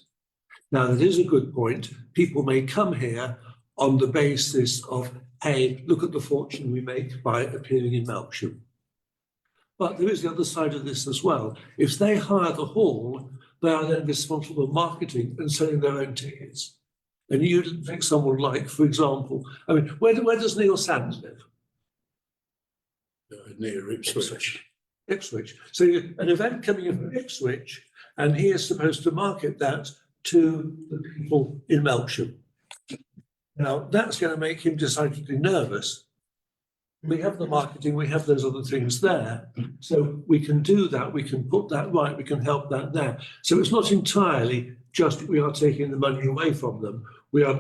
[SPEAKER 7] Now, that is a good point. People may come here on the basis of, hey, look at the fortune we make by appearing in Melksham. But there is the other side of this as well. If they hire the hall, they are then responsible for marketing and selling their own tickets. And you take someone like, for example, I mean, where does Neil Sands live?
[SPEAKER 13] Near Ipswich.
[SPEAKER 7] Ipswich. So an event coming in from Ipswich, and he is supposed to market that to the people in Melksham. Now, that's going to make him decidedly nervous. We have the marketing, we have those other things there. So we can do that, we can put that right, we can help that there. So it's not entirely just we are taking the money away from them. We are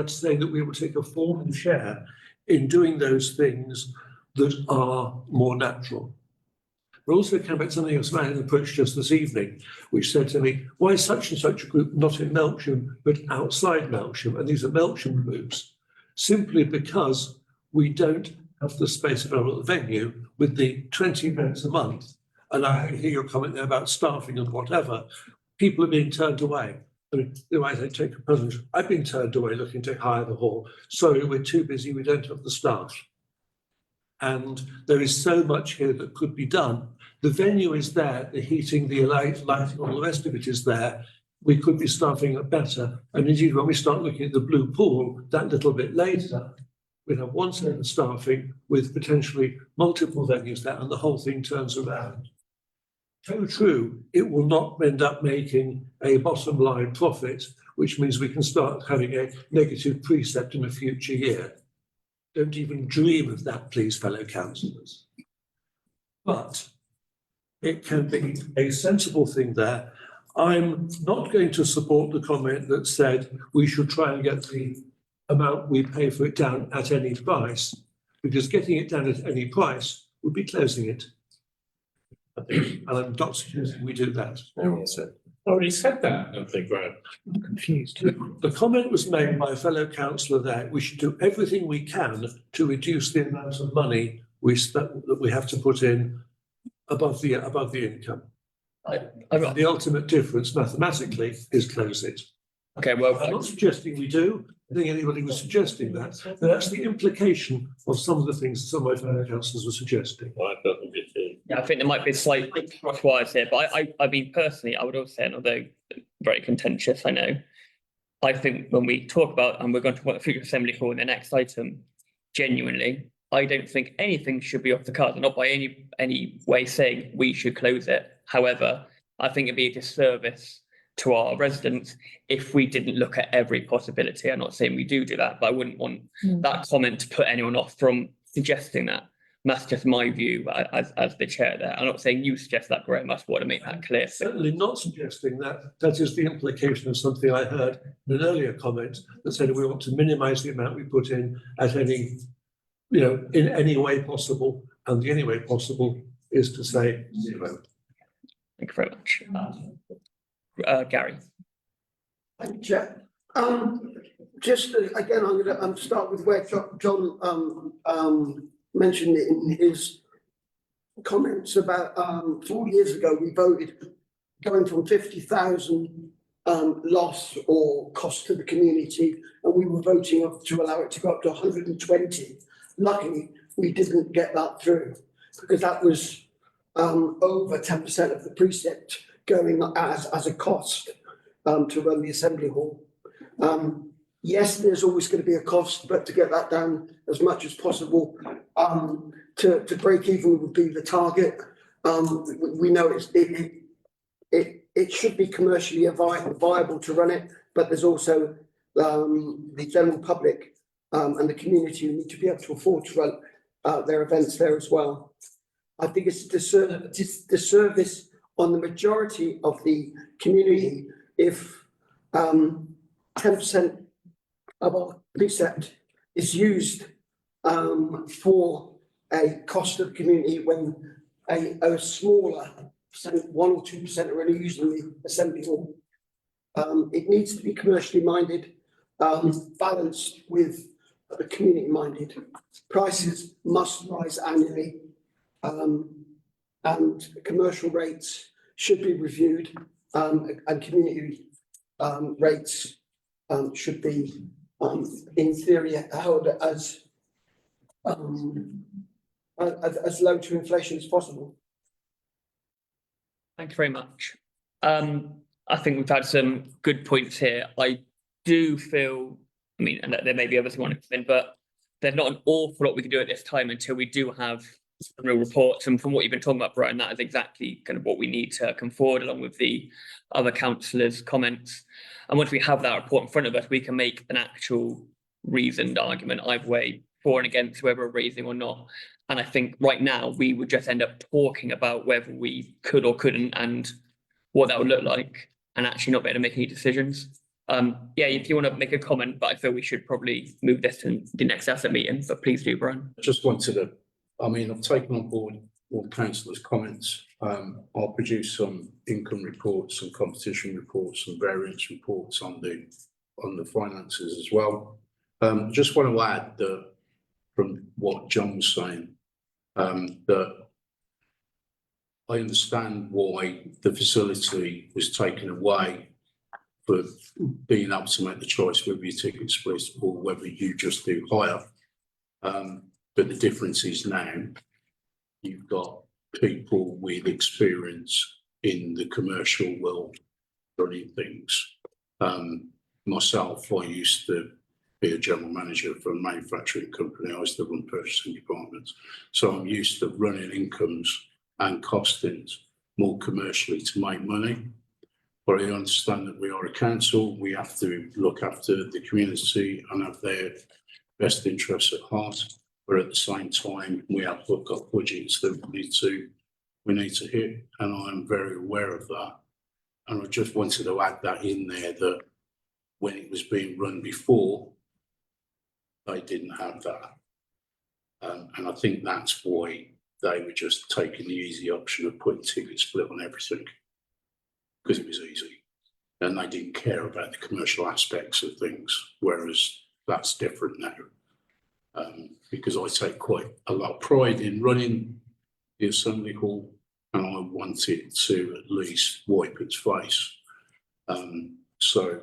[SPEAKER 7] saying that we will take a formal share in doing those things that are more natural. But also came back to something else I had approached just this evening, which said to me, why is such and such a group not in Melksham, but outside Melksham? And these are Melksham groups, simply because we don't have the space available at the venue with the 20 events a month. And I hear your comment there about staffing and whatever. People are being turned away. I mean, they might take a present. I've been turned away looking to hire the hall. Sorry, we're too busy, we don't have the staff. And there is so much here that could be done. The venue is there, the heating, the lighting, all the rest of it is there. We could be staffing it better. And indeed, when we start looking at the Blue Pool, that little bit later, we'd have one set of staffing with potentially multiple venues there, and the whole thing turns around. So true, it will not end up making a bottom line profit, which means we can start having a negative precept in a future year. Don't even dream of that, please, fellow councillors. But it can be a sensible thing there. I'm not going to support the comment that said we should try and get the amount we pay for it down at any price, because getting it down at any price would be closing it. And I'm not suggesting we do that.
[SPEAKER 8] Already said that, I don't think, Graham.
[SPEAKER 7] I'm confused. The comment was made by a fellow councillor there, we should do everything we can to reduce the amount of money that we have to put in above the income. The ultimate difference mathematically is close it.
[SPEAKER 1] Okay, well,
[SPEAKER 7] I'm not suggesting we do. I think anybody was suggesting that, but that's the implication of some of the things that some of my fellow councillors were suggesting.
[SPEAKER 1] yeah, I think there might be slight crosswires here, but I mean, personally, I would also say, and although very contentious, I know, I think when we talk about, and we're going to talk about the future Assembly Hall in the next item, genuinely, I don't think anything should be off the cards. I'm not by any way saying we should close it. However, I think it'd be a disservice to our residents if we didn't look at every possibility. I'm not saying we do that, but I wouldn't want that comment to put anyone off from suggesting that. And that's just my view as the chair there. I'm not saying you suggest that, Graham. I just want to make that clear.
[SPEAKER 7] Certainly not suggesting that. That is the implication of something I heard in an earlier comment that said we want to minimise the amount we put in at any, in any way possible. And the only way possible is to say zero.
[SPEAKER 1] Thank you very much. Gary.
[SPEAKER 15] Thank you, Chair. Just again, I'm going to start with where John mentioned it in his comments about 4 years ago we voted going from 50,000 loss or cost to the community, and we were voting to allow it to go up to 120. Luckily, we didn't get that through because that was over 10% of the precept going as a cost to run the Assembly Hall. Yes, there's always going to be a cost, but to get that down as much as possible, to break even would be the target. We know it should be commercially viable to run it, but there's also the general public and the community who need to be able to afford to run their events there as well. I think it's a disservice on the majority of the community if 10% of our precept is used for a cost of the community when a smaller percent, 1 or 2% are only using the Assembly Hall. It needs to be commercially minded, balanced with the community minded. Prices must rise annually, and commercial rates should be reviewed, and community rates should be in theory held as low to inflation as possible.
[SPEAKER 1] Thank you very much. I think we've had some good points here. I do feel, I mean, and there may be others who want to come in, but there's not an awful lot we can do at this time until we do have some real reports. And from what you've been talking about, Brian, that is exactly kind of what we need to come forward along with the other councillors' comments. And once we have that report in front of us, we can make an actual reasoned argument either way, for and against whether we're raising or not. And I think right now we would just end up talking about whether we could or couldn't and what that would look like, and actually not be able to make any decisions. Yeah, if you want to make a comment, but I feel we should probably move this to the next asset meeting, but please do, Brian.
[SPEAKER 13] I just wanted to, I mean, I've taken on board all councillors' comments. I'll produce some income reports, some competition reports, some variance reports on the finances as well. Just want to add that from what John was saying, that I understand why the facility was taken away for being able to make the choice whether you ticket split or whether you just do hire. But the difference is now you've got people with experience in the commercial world running things. Myself, I used to be a general manager for a manufacturing company. I used to run purchasing departments. So I'm used to running incomes and costings more commercially to make money. But I understand that we are a council. We have to look after the community and have their best interests at heart. But at the same time, we've got budgets that we need to hit, and I'm very aware of that. And I just wanted to add that in there, that when it was being run before, they didn't have that. And I think that's why they were just taking the easy option of putting ticket split on everything, because it was easy. And they didn't care about the commercial aspects of things, whereas that's different now. Because I take quite a lot of pride in running the Assembly Hall, and I want it to at least wipe its face. So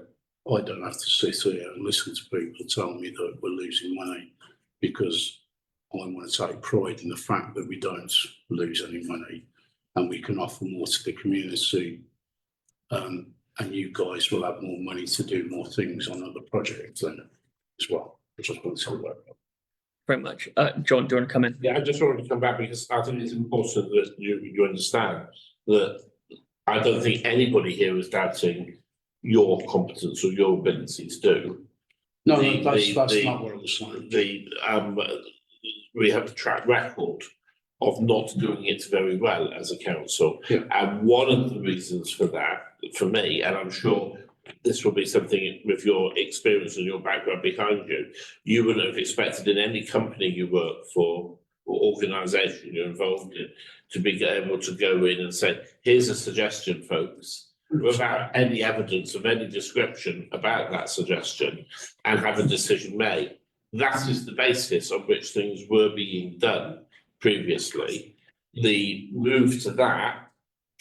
[SPEAKER 13] I don't have to sit here and listen to people tell me that we're losing money, because I want to take pride in the fact that we don't lose any money and we can offer more to the community. And you guys will have more money to do more things on other projects then as well. I just want to work on.
[SPEAKER 1] Very much. John, do you want to come in?
[SPEAKER 8] Yeah, I just wanted to come back because I think it's important that you understand that I don't think anybody here is doubting your competence or your ability to do.
[SPEAKER 13] No, that's not what I'm saying.
[SPEAKER 8] We have a track record of not doing it very well as a council.
[SPEAKER 13] Yeah.
[SPEAKER 8] And one of the reasons for that, for me, and I'm sure this will be something with your experience and your background behind you, you wouldn't have expected in any company you work for or organisation you're involved in to be able to go in and say, here's a suggestion, folks, without any evidence of any description about that suggestion, and have a decision made. That is the basis on which things were being done previously. The move to that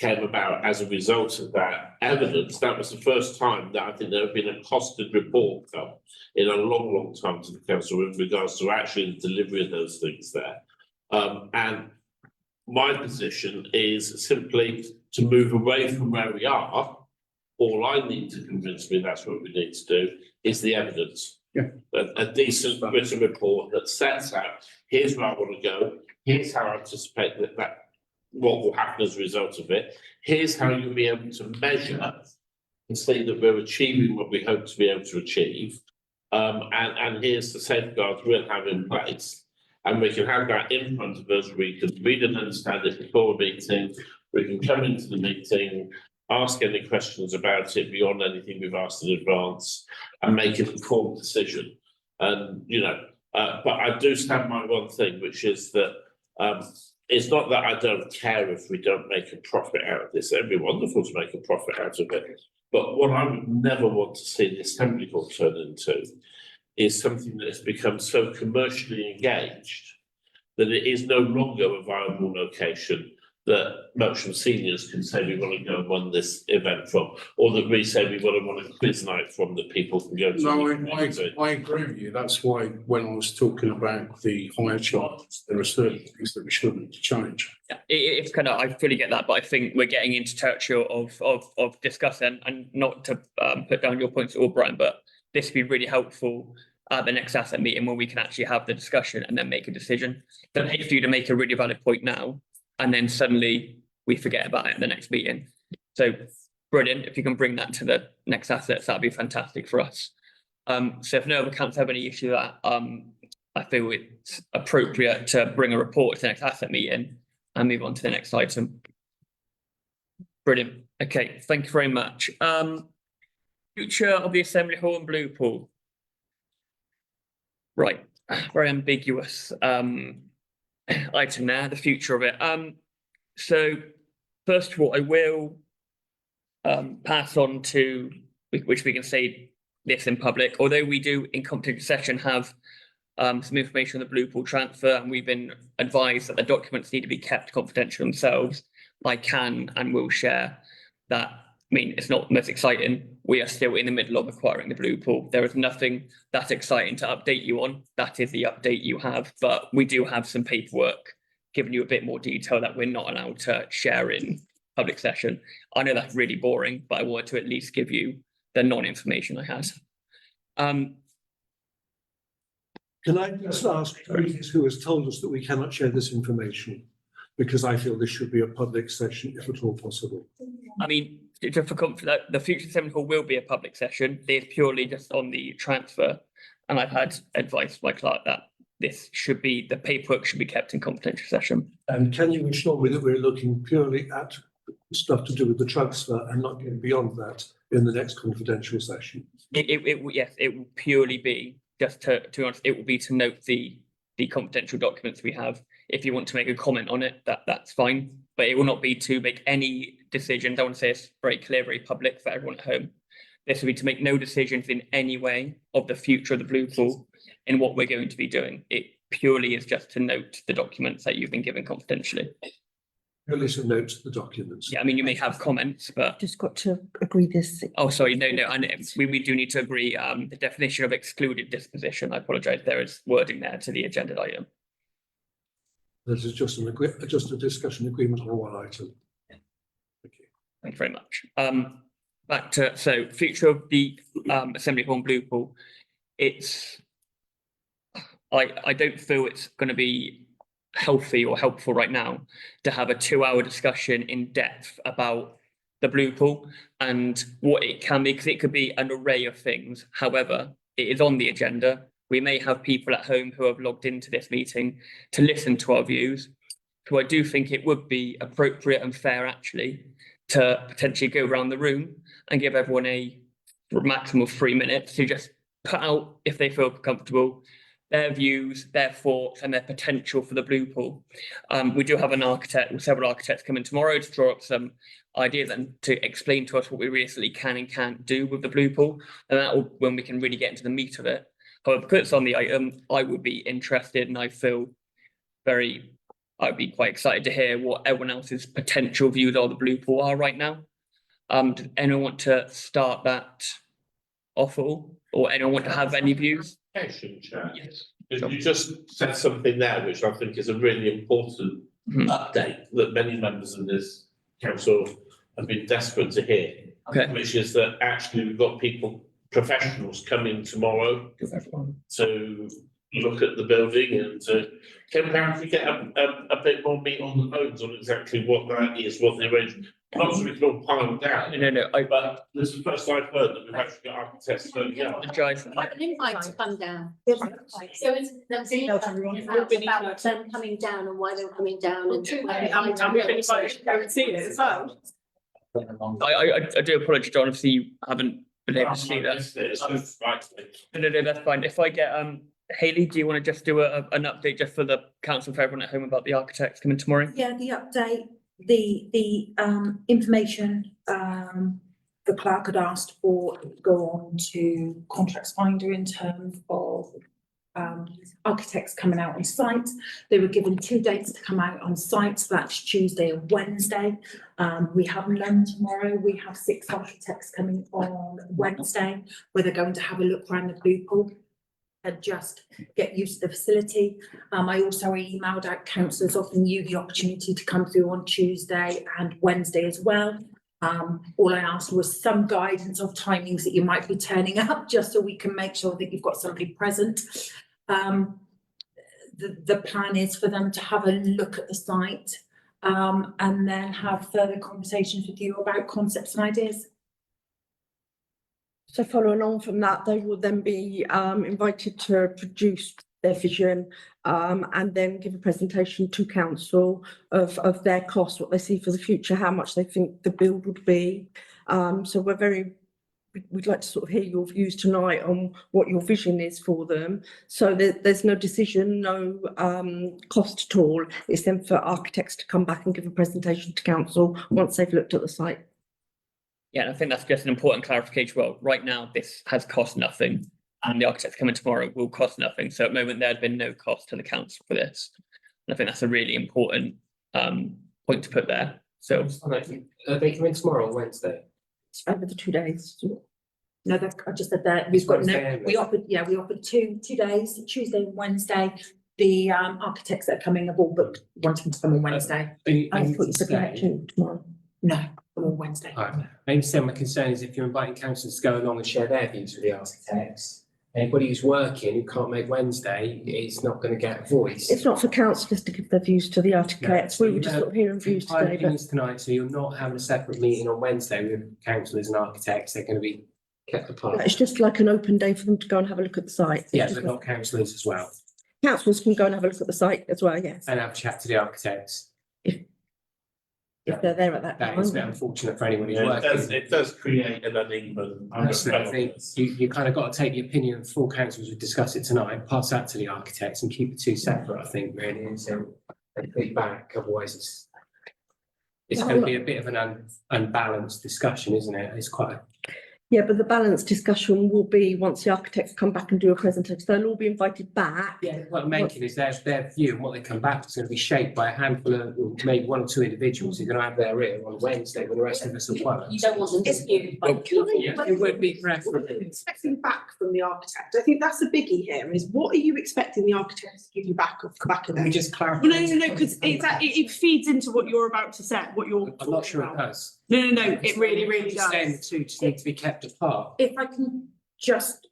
[SPEAKER 8] came about as a result of that evidence. That was the first time that I think there had been a costed report come in a long, long time to the council in regards to actually the delivery of those things there. And my position is simply to move away from where we are. All I need to convince me that's what we need to do is the evidence.
[SPEAKER 13] Yeah.
[SPEAKER 8] A decent written report that sets out, here's where I want to go, here's how I anticipate that what will happen as a result of it, here's how you'll be able to measure and see that we're achieving what we hope to be able to achieve. And here's the safeguards we'll have in place. And we can have that in front of us, we can read and understand it before a meeting, we can come into the meeting, ask any questions about it beyond anything we've asked in advance, and make an informed decision. And, you know, but I do stand by one thing, which is that it's not that I don't care if we don't make a profit out of this. It'd be wonderful to make a profit out of it. But what I would never want to see the Assembly Hall turn into is something that has become so commercially engaged that it is no longer a viable location that Melksham seniors can say we want to go and run this event from, or that we say we want to run a quiz night from that people can go to.
[SPEAKER 13] No, I agree with you. That's why when I was talking about the higher charges, there are certain things that we shouldn't change.
[SPEAKER 1] Yeah, it's kind of, I fully get that, but I think we're getting into territory of discussing, and not to put down your points at all, Brian, but this would be really helpful at the next asset meeting when we can actually have the discussion and then make a decision. Don't hate for you to make a really valid point now, and then suddenly we forget about it at the next meeting. So brilliant, if you can bring that to the next assets, that'd be fantastic for us. So if no other councils have any issue with that, I feel it's appropriate to bring a report to the next asset meeting and move on to the next item. Brilliant, okay, thank you very much. Future of the Assembly Hall and Blue Pool. Right, very ambiguous item there, the future of it. So first of all, I will pass on to, which we can say this in public, although we do in confidential session have some information on the Blue Pool transfer, and we've been advised that the documents need to be kept confidential themselves. I can and will share that. I mean, it's not the most exciting. We are still in the middle of acquiring the Blue Pool. There is nothing that exciting to update you on. That is the update you have, but we do have some paperwork giving you a bit more detail that we're not allowed to share in public session. I know that's really boring, but I wanted to at least give you the non-information I had.
[SPEAKER 7] Can I just ask who has told us that we cannot share this information? Because I feel this should be a public session if at all possible.
[SPEAKER 1] I mean, just for comfort, the future Assembly Hall will be a public session. It's purely just on the transfer. And I've had advice from my clerk that this should be, the paperwork should be kept in confidential session.
[SPEAKER 7] And can you assure me that we're looking purely at stuff to do with the transfer and not getting beyond that in the next confidential session?
[SPEAKER 1] Yes, it will purely be just to honest, it will be to note the confidential documents we have. If you want to make a comment on it, that's fine, but it will not be to make any decisions. I want to say it's very clear, very public for everyone at home. This will be to make no decisions in any way of the future of the Blue Pool in what we're going to be doing. It purely is just to note the documents that you've been given confidentially.
[SPEAKER 7] Purely to note the documents.
[SPEAKER 1] Yeah, I mean, you may have comments, but.
[SPEAKER 4] Just got to agree this.
[SPEAKER 1] Oh, sorry, no, and we do need to agree, the definition of excluded disposition. I apologise, there is wording there to the agenda item.
[SPEAKER 7] This is just a discussion agreement on one item. Thank you.
[SPEAKER 1] Thank you very much. Back to, so future of the Assembly Hall and Blue Pool. It's, I don't feel it's going to be healthy or helpful right now to have a 2-hour discussion in depth about the Blue Pool and what it can be, because it could be an array of things. However, it is on the agenda. We may have people at home who have logged into this meeting to listen to our views. So I do think it would be appropriate and fair actually to potentially go around the room and give everyone a maximum of 3 minutes to just put out, if they feel comfortable, their views, their thoughts, and their potential for the Blue Pool. We do have an architect, or several architects coming tomorrow to draw up some ideas and to explain to us what we realistically can and can't do with the Blue Pool. And that will, when we can really get into the meat of it. However, because it's on the item, I would be interested, and I feel very I'd be quite excited to hear what everyone else's potential views of the blue pool are right now. Does anyone want to start that off all, or anyone want to have any views?
[SPEAKER 8] Clarification, Chair.
[SPEAKER 1] Yes.
[SPEAKER 8] You just said something there which I think is a really important update that many members of this council have been desperate to hear.
[SPEAKER 1] Okay.
[SPEAKER 8] Which is that actually we've got people, professionals coming tomorrow to look at the building and to, can perhaps we get a bit more meat on the bones on exactly what that is, what the arrangement. Not so we can all pile down.
[SPEAKER 1] No,
[SPEAKER 8] But this is the first I've heard that we've actually got architects turning up.
[SPEAKER 1] apologise.
[SPEAKER 10] An invite to come down. So it's, there's an invite about them coming down and why they were coming down and.
[SPEAKER 12] And we've been invited to go and see it as well.
[SPEAKER 1] I do apologise, John, obviously you haven't been able to see that. No, that's fine. If I get, Hayley, do you want to just do an update just for the council, for everyone at home about the architects coming tomorrow?
[SPEAKER 16] Yeah, the update, the information the clerk had asked for to go on to Contracts Finder in terms of architects coming out on site. They were given 2 dates to come out on site, so that's Tuesday and Wednesday. We have none tomorrow. We have 6 architects coming on Wednesday, where they're going to have a look around the blue pool and just get used to the facility. I also emailed out councillors offering you the opportunity to come through on Tuesday and Wednesday as well. All I asked was some guidance of timings that you might be turning up, just so we can make sure that you've got somebody present. The plan is for them to have a look at the site and then have further conversations with you about concepts and ideas.
[SPEAKER 4] So following on from that, they will then be invited to produce their vision and then give a presentation to council of their costs, what they see for the future, how much they think the build would be. So we'd like to sort of hear your views tonight on what your vision is for them. So there's no decision, no cost at all. It's then for architects to come back and give a presentation to council once they've looked at the site.
[SPEAKER 1] Yeah, and I think that's just an important clarification. Well, right now, this has cost nothing, and the architects coming tomorrow will cost nothing. So at the moment, there had been no cost to the council for this. And I think that's a really important point to put there. So
[SPEAKER 9] Are they coming tomorrow or Wednesday?
[SPEAKER 4] Over the 2 days.
[SPEAKER 16] No, I just said that we've got
[SPEAKER 9] Wednesday
[SPEAKER 16] no,
[SPEAKER 9] only.
[SPEAKER 16] we offered two days, Tuesday and Wednesday. The architects that are coming have all booked wanting to come on Wednesday.
[SPEAKER 4] I thought you said you had 2 tomorrow.
[SPEAKER 16] No, on Wednesday.
[SPEAKER 9] I understand my concern is if you're inviting councillors to go along and share their views with the architects, anybody who's working who can't make Wednesday is not going to get a voice.
[SPEAKER 4] It's not for councillors to give their views to the architects. We were just sort of hearing views
[SPEAKER 9] Five
[SPEAKER 4] today, but
[SPEAKER 9] opinions tonight, so you're not having a separate meeting on Wednesday with councillors and architects. They're going to be kept apart.
[SPEAKER 4] it's just like an open day for them to go and have a look at the site. It's
[SPEAKER 9] Yeah,
[SPEAKER 4] just
[SPEAKER 9] but not councillors as well,
[SPEAKER 4] councillors can go and have a look at the site as well, yes,
[SPEAKER 9] and have a chat to the architects.
[SPEAKER 4] if they're there at that
[SPEAKER 9] That is a bit
[SPEAKER 4] time.
[SPEAKER 9] unfortunate for anyone who's
[SPEAKER 8] Yeah,
[SPEAKER 9] working.
[SPEAKER 8] it does create an uneven.
[SPEAKER 9] Personally, I think you kind of got to take the opinion of 4 councillors who discuss it tonight, pass that to the architects and keep the 2 separate, I think, really, and so they feedback, otherwise it's going to be a bit of an unbalanced discussion, isn't it? It's quite a
[SPEAKER 4] Yeah, but the balanced discussion will be once the architects come back and do a presentation, they'll all be invited back.
[SPEAKER 9] Yeah, what I'm making is their view and what they come back is going to be shaped by a handful of, or maybe 1 or 2 individuals who are going to have their ear on Wednesday when the rest of us are work.
[SPEAKER 10] You don't want them disputed.
[SPEAKER 9] Yeah, it would be preferable.
[SPEAKER 12] Expecting back from the architect. I think that's the biggie here is what are you expecting the architect to give you back off the back of
[SPEAKER 9] Let me
[SPEAKER 12] that?
[SPEAKER 9] just clarify.
[SPEAKER 12] Well, no, because it feeds into what you're about to say, what you're.
[SPEAKER 9] I'm not sure it
[SPEAKER 12] talking about.
[SPEAKER 9] does.
[SPEAKER 12] No, it really, really
[SPEAKER 9] Just saying the
[SPEAKER 12] does.
[SPEAKER 9] 2 just need to be kept apart.
[SPEAKER 16] If I can just.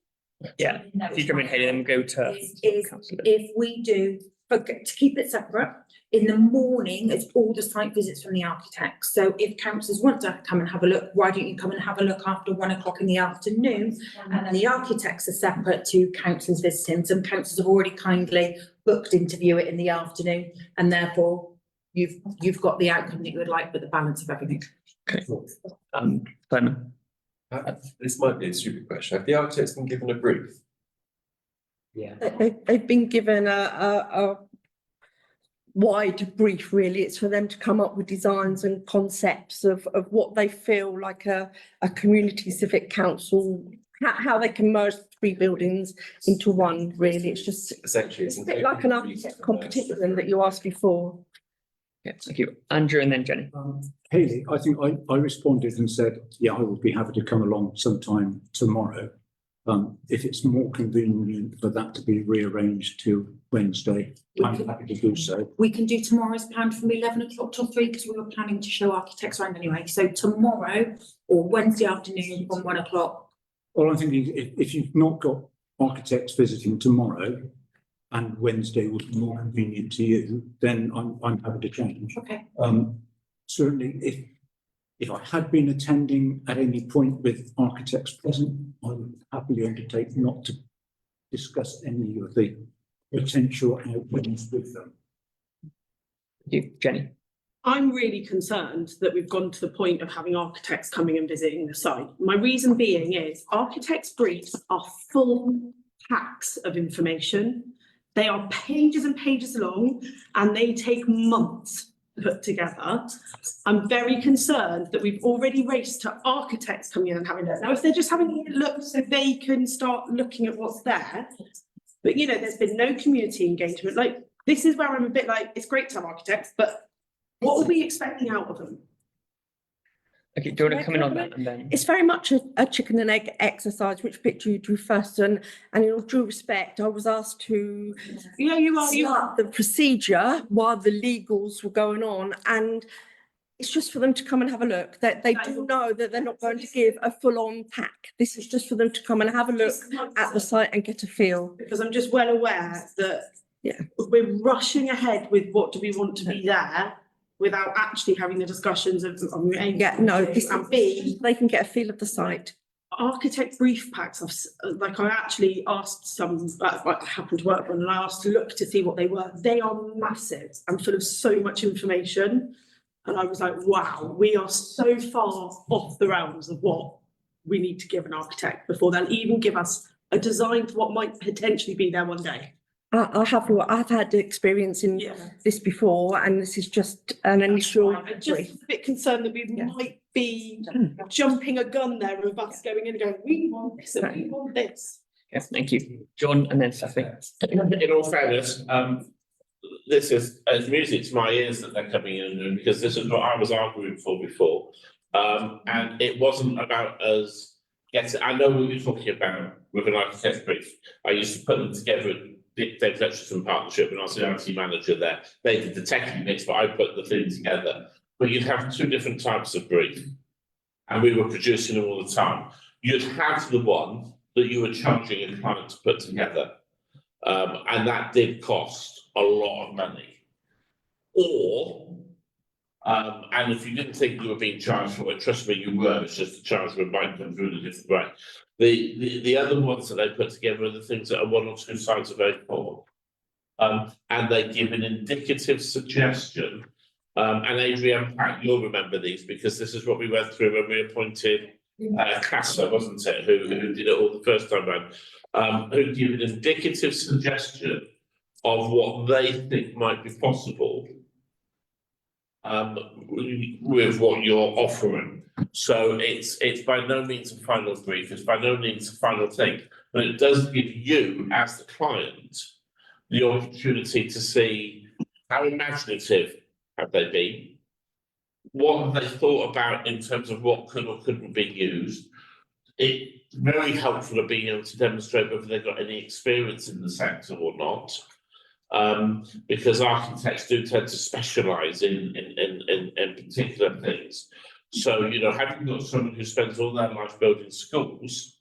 [SPEAKER 1] yeah, if you come in here, then go to
[SPEAKER 16] Is
[SPEAKER 1] councillor.
[SPEAKER 16] if we do, but to keep it separate, in the morning, it's all the site visits from the architects. So if councillors want to come and have a look, why don't you come and have a look after 1 o'clock in the afternoon? And then the architects are separate to councillors visiting. Some councillors have already kindly booked in to view it in the afternoon, and therefore you've got the outcome that you would like with the balance of everything.
[SPEAKER 1] Simon.
[SPEAKER 17] This might be a stupid question. Have the architects been given a brief?
[SPEAKER 9] Yeah.
[SPEAKER 4] They've been given a wide brief, really. It's for them to come up with designs and concepts of what they feel like a community civic council, how they can merge 3 buildings into one, really. It's just
[SPEAKER 17] Essentially,
[SPEAKER 4] it's a bit like an architect competition that you asked before.
[SPEAKER 1] Okay, thank you. Andrew and then Jenny.
[SPEAKER 14] Hayley, I think I responded and said, yeah, I would be happy to come along sometime tomorrow. If it's more convenient for that to be rearranged to Wednesday, I'm happy to do so.
[SPEAKER 16] We can do tomorrow's planned from 11 o'clock till 3 because we were planning to show architects around anyway. So tomorrow or Wednesday afternoon from 1 o'clock.
[SPEAKER 14] Well, I'm thinking if you've not got architects visiting tomorrow and Wednesday would be more convenient to you, then I'm happy to change.
[SPEAKER 16] Okay.
[SPEAKER 14] Certainly, if I had been attending at any point with architects present, I would happily undertake not to discuss any of the potential outcomes with them.
[SPEAKER 1] Thank you, Jenny.
[SPEAKER 12] I'm really concerned that we've gone to the point of having architects coming and visiting the site. My reason being is architects' briefs are full packs of information. They are pages and pages long and they take months to put together. I'm very concerned that we've already raced to architects coming in and having a look. Now, if they're just having a look so they can start looking at what's there, but you know, there's been no community engagement. Like, this is where I'm a bit like, it's great to have architects, but what are we expecting out of them?
[SPEAKER 1] Okay, do you want to come in on that and then?
[SPEAKER 4] It's very much a chicken and egg exercise, which bit do you do first? And in all due respect, I was asked to start the procedure while the legals were going on, and it's just for them to come and have a look. That they do know that they're not going to give a full-on pack. This is just for them to come and have a look at the site and get a feel.
[SPEAKER 12] Because I'm just well aware that we're rushing ahead with what do we want to be there without actually having the discussions of A, and B,
[SPEAKER 4] they can get a feel of the site.
[SPEAKER 12] Architect brief packs, I actually asked some, I happened to work on, and I asked to look to see what they were. They are massive and full of so much information. And I was like, wow, we are so far off the realms of what we need to give an architect before they'll even give us a design for what might potentially be there one day.
[SPEAKER 4] I've had experience in this before, and this is just an initial
[SPEAKER 12] I'm just a bit concerned that we might be jumping a gun there of us going in and going, we want this and we want this.
[SPEAKER 1] Yes, thank you. John and then Stephanie.
[SPEAKER 8] In all fairness, this is as music to my ears that they're coming in, because this is what I was arguing for before. And it wasn't about us getting, I know what you're talking about with an architect's brief. I used to put them together at David Hutchinson Partnership when I was the IT manager there. They did the techie bits, but I put the thing together. But you'd have two different types of brief, and we were producing them all the time. You'd have the one that you were charging a client to put together, and that did cost a lot of money. Or, and if you didn't think you were being charged for it, trust me, you were. It's just the charge might come through in a different way. The other ones that they put together are the things that are 1 or 2 sides of A4. And they give an indicative suggestion. And Adrienne, Pat, you'll remember these because this is what we went through when we appointed CASA, wasn't it? Who did it all the first time round. Who give an indicative suggestion of what they think might be possible with what you're offering. So it's by no means a final brief, it's by no means a final thing, but it does give you, as the client, the opportunity to see how imaginative have they been, what have they thought about in terms of what could or couldn't be used. It's very helpful of being able to demonstrate whether they've got any experience in the sector or not. Because architects do tend to specialise in particular things. So, you know, having got someone who spends all their life building schools,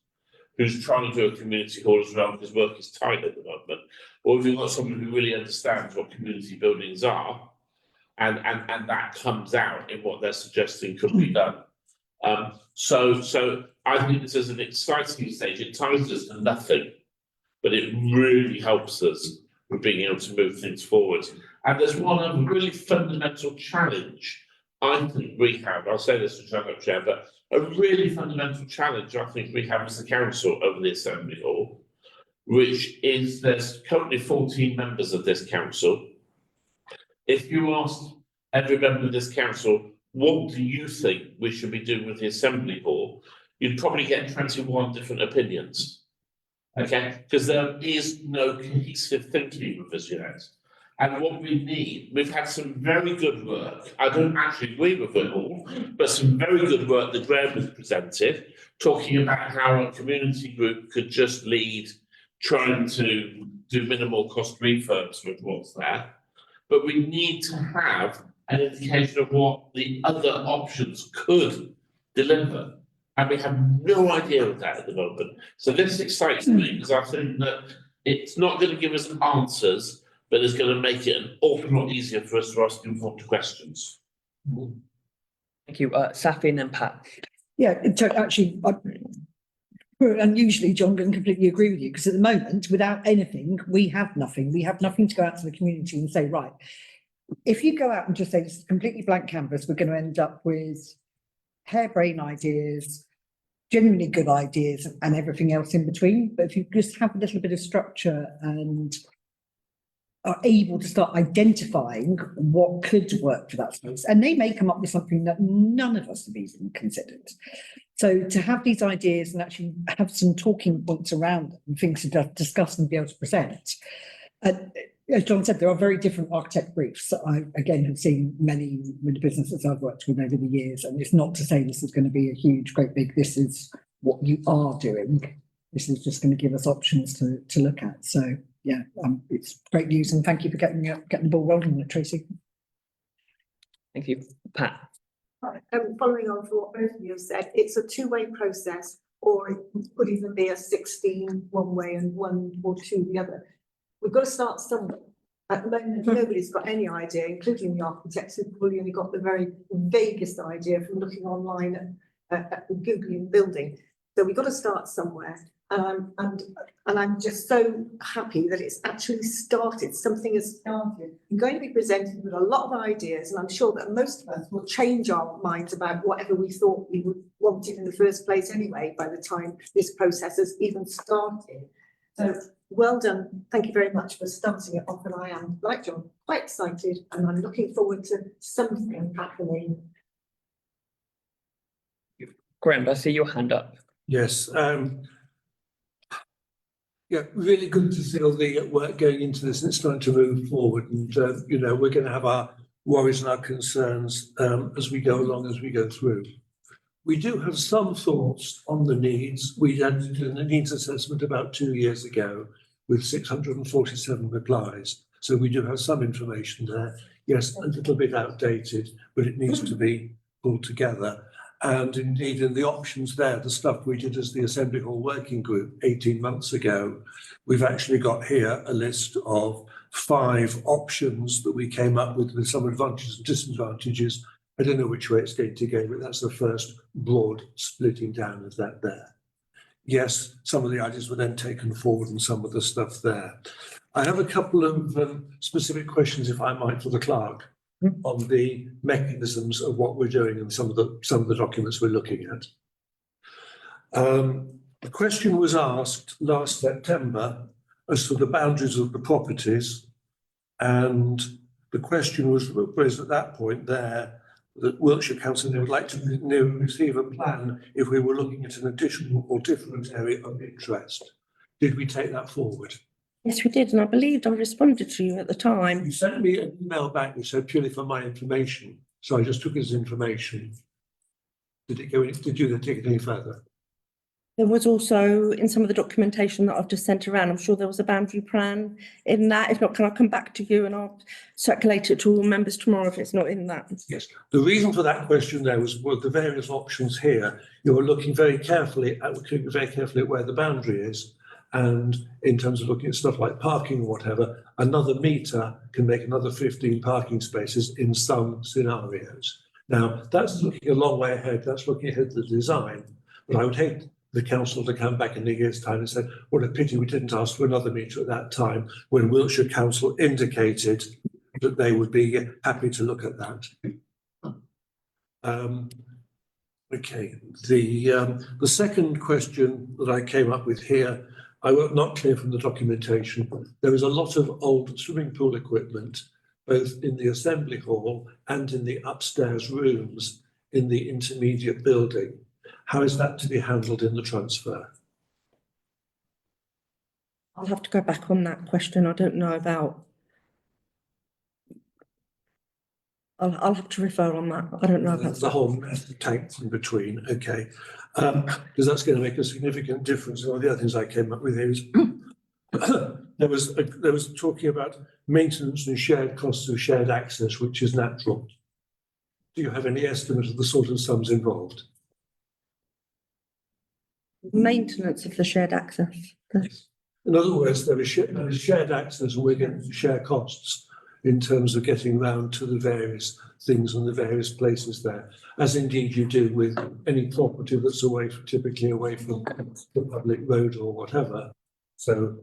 [SPEAKER 8] who's trying to do a community hall as well because work is tight at the moment, or if you've got someone who really understands what community buildings are, and that comes out in what they're suggesting could be done. So I think this is an exciting stage. It ties us to nothing, but it really helps us with being able to move things forward. And there's one other really fundamental challenge I think we have, I'll say this to Chair, but a really fundamental challenge I think we have as the council over the Assembly Hall, which is there's currently 14 members of this council. If you ask every member of this council, what do you think we should be doing with the Assembly Hall? You'd probably get 21 different opinions. Okay, because there is no cohesive thinking with us yet. And what we need, we've had some very good work. I don't actually agree with it all, but some very good work that Graham has presented, talking about how a community group could just lead trying to do minimal cost refurbs with what's there. But we need to have an indication of what the other options could deliver. And we have no idea of that at the moment. So this excites me because I think that it's not going to give us answers, but it's going to make it an awful lot easier for us to ask informed questions.
[SPEAKER 1] Thank you. Safi and then Pat.
[SPEAKER 18] Yeah, actually, and usually John can completely agree with you, because at the moment, without anything, we have nothing. We have nothing to go out to the community and say, right, if you go out and just say this is a completely blank canvas, we're going to end up with harebrained ideas, genuinely good ideas, and everything else in between. But if you just have a little bit of structure and are able to start identifying what could work for that space, and they may come up with something that none of us have even considered. So to have these ideas and actually have some talking points around them, things to discuss and be able to present. As John said, there are very different architect briefs. I, again, have seen many with the businesses I've worked with over the years, and it's not to say this is going to be a huge, great big, this is what you are doing. This is just going to give us options to look at. So yeah, it's great news, and thank you for getting the ball rolling on it, Tracy.
[SPEAKER 1] Thank you. Pat.
[SPEAKER 19] Following on from what both of you have said, it's a two-way process, or it could even be a 16 one way and 1 or 2 the other. We've got to start somewhere. At the moment, nobody's got any idea, including the architects, who've probably only got the very vaguest idea from looking online at Googling building. So we've got to start somewhere. And I'm just so happy that it's actually started. Something has started. I'm going to be presented with a lot of ideas, and I'm sure that most of us will change our minds about whatever we thought we would wanted in the first place anyway, by the time this process has even started. So well done. Thank you very much for starting it off. And I am, like John, quite excited, and I'm looking forward to something happening.
[SPEAKER 1] Graham, I see your hand up.
[SPEAKER 7] Yes, yeah, really good to see all the work going into this, and it's starting to move forward. And you know, we're going to have our worries and our concerns as we go along, as we go through. We do have some thoughts on the needs. We did a needs assessment about 2 years ago with 647 replies. So we do have some information there. Yes, a little bit outdated, but it needs to be pulled together. And indeed, in the options there, the stuff we did as the Assembly Hall Working Group 18 months ago, we've actually got here a list of 5 options that we came up with some advantages and disadvantages. I don't know which way it's going to go, but that's the first broad splitting down of that there. Yes, some of the ideas were then taken forward and some of the stuff there. I have a couple of specific questions, if I might, for the clerk on the mechanisms of what we're doing and some of the documents we're looking at. The question was asked last September as to the boundaries of the properties, and the question was raised at that point there that Wiltshire Council would like to receive a plan if we were looking at an additional or different area of interest. Did we take that forward?
[SPEAKER 4] Yes, we did, and I believed I responded to you at the time.
[SPEAKER 7] You sent me an email back that said purely for my information, so I just took it as information. Did it go in, did you then take it any further?
[SPEAKER 4] There was also in some of the documentation that I've just sent around, I'm sure there was a boundary plan in that. If not, can I come back to you and I'll circulate it to all members tomorrow if it's not in that?
[SPEAKER 7] Yes. The reason for that question there was the various options here. You were looking very carefully at where the boundary is. And in terms of looking at stuff like parking or whatever, another metre can make another 15 parking spaces in some scenarios. Now, that's looking a long way ahead. That's looking ahead at the design. But I would hate the council to come back in a year's time and say, what a pity we didn't ask for another metre at that time, when Wiltshire Council indicated that they would be happy to look at that. Okay, the second question that I came up with here, I was not clear from the documentation. There is a lot of old swimming pool equipment, both in the Assembly Hall and in the upstairs rooms in the intermediate building. How is that to be handled in the transfer?
[SPEAKER 4] I'll have to go back on that question. I don't know about I'll have to refer on that. I don't know if that's.
[SPEAKER 7] The whole method tanks in between, okay. Because that's going to make a significant difference. One of the other things I came up with here is there was talking about maintenance and shared costs of shared access, which is natural. Do you have any estimate of the sort of sums involved?
[SPEAKER 4] Maintenance of the shared access.
[SPEAKER 7] In other words, there is shared access and we're going to share costs in terms of getting round to the various things and the various places there, as indeed you do with any property that's typically away from the public road or whatever. So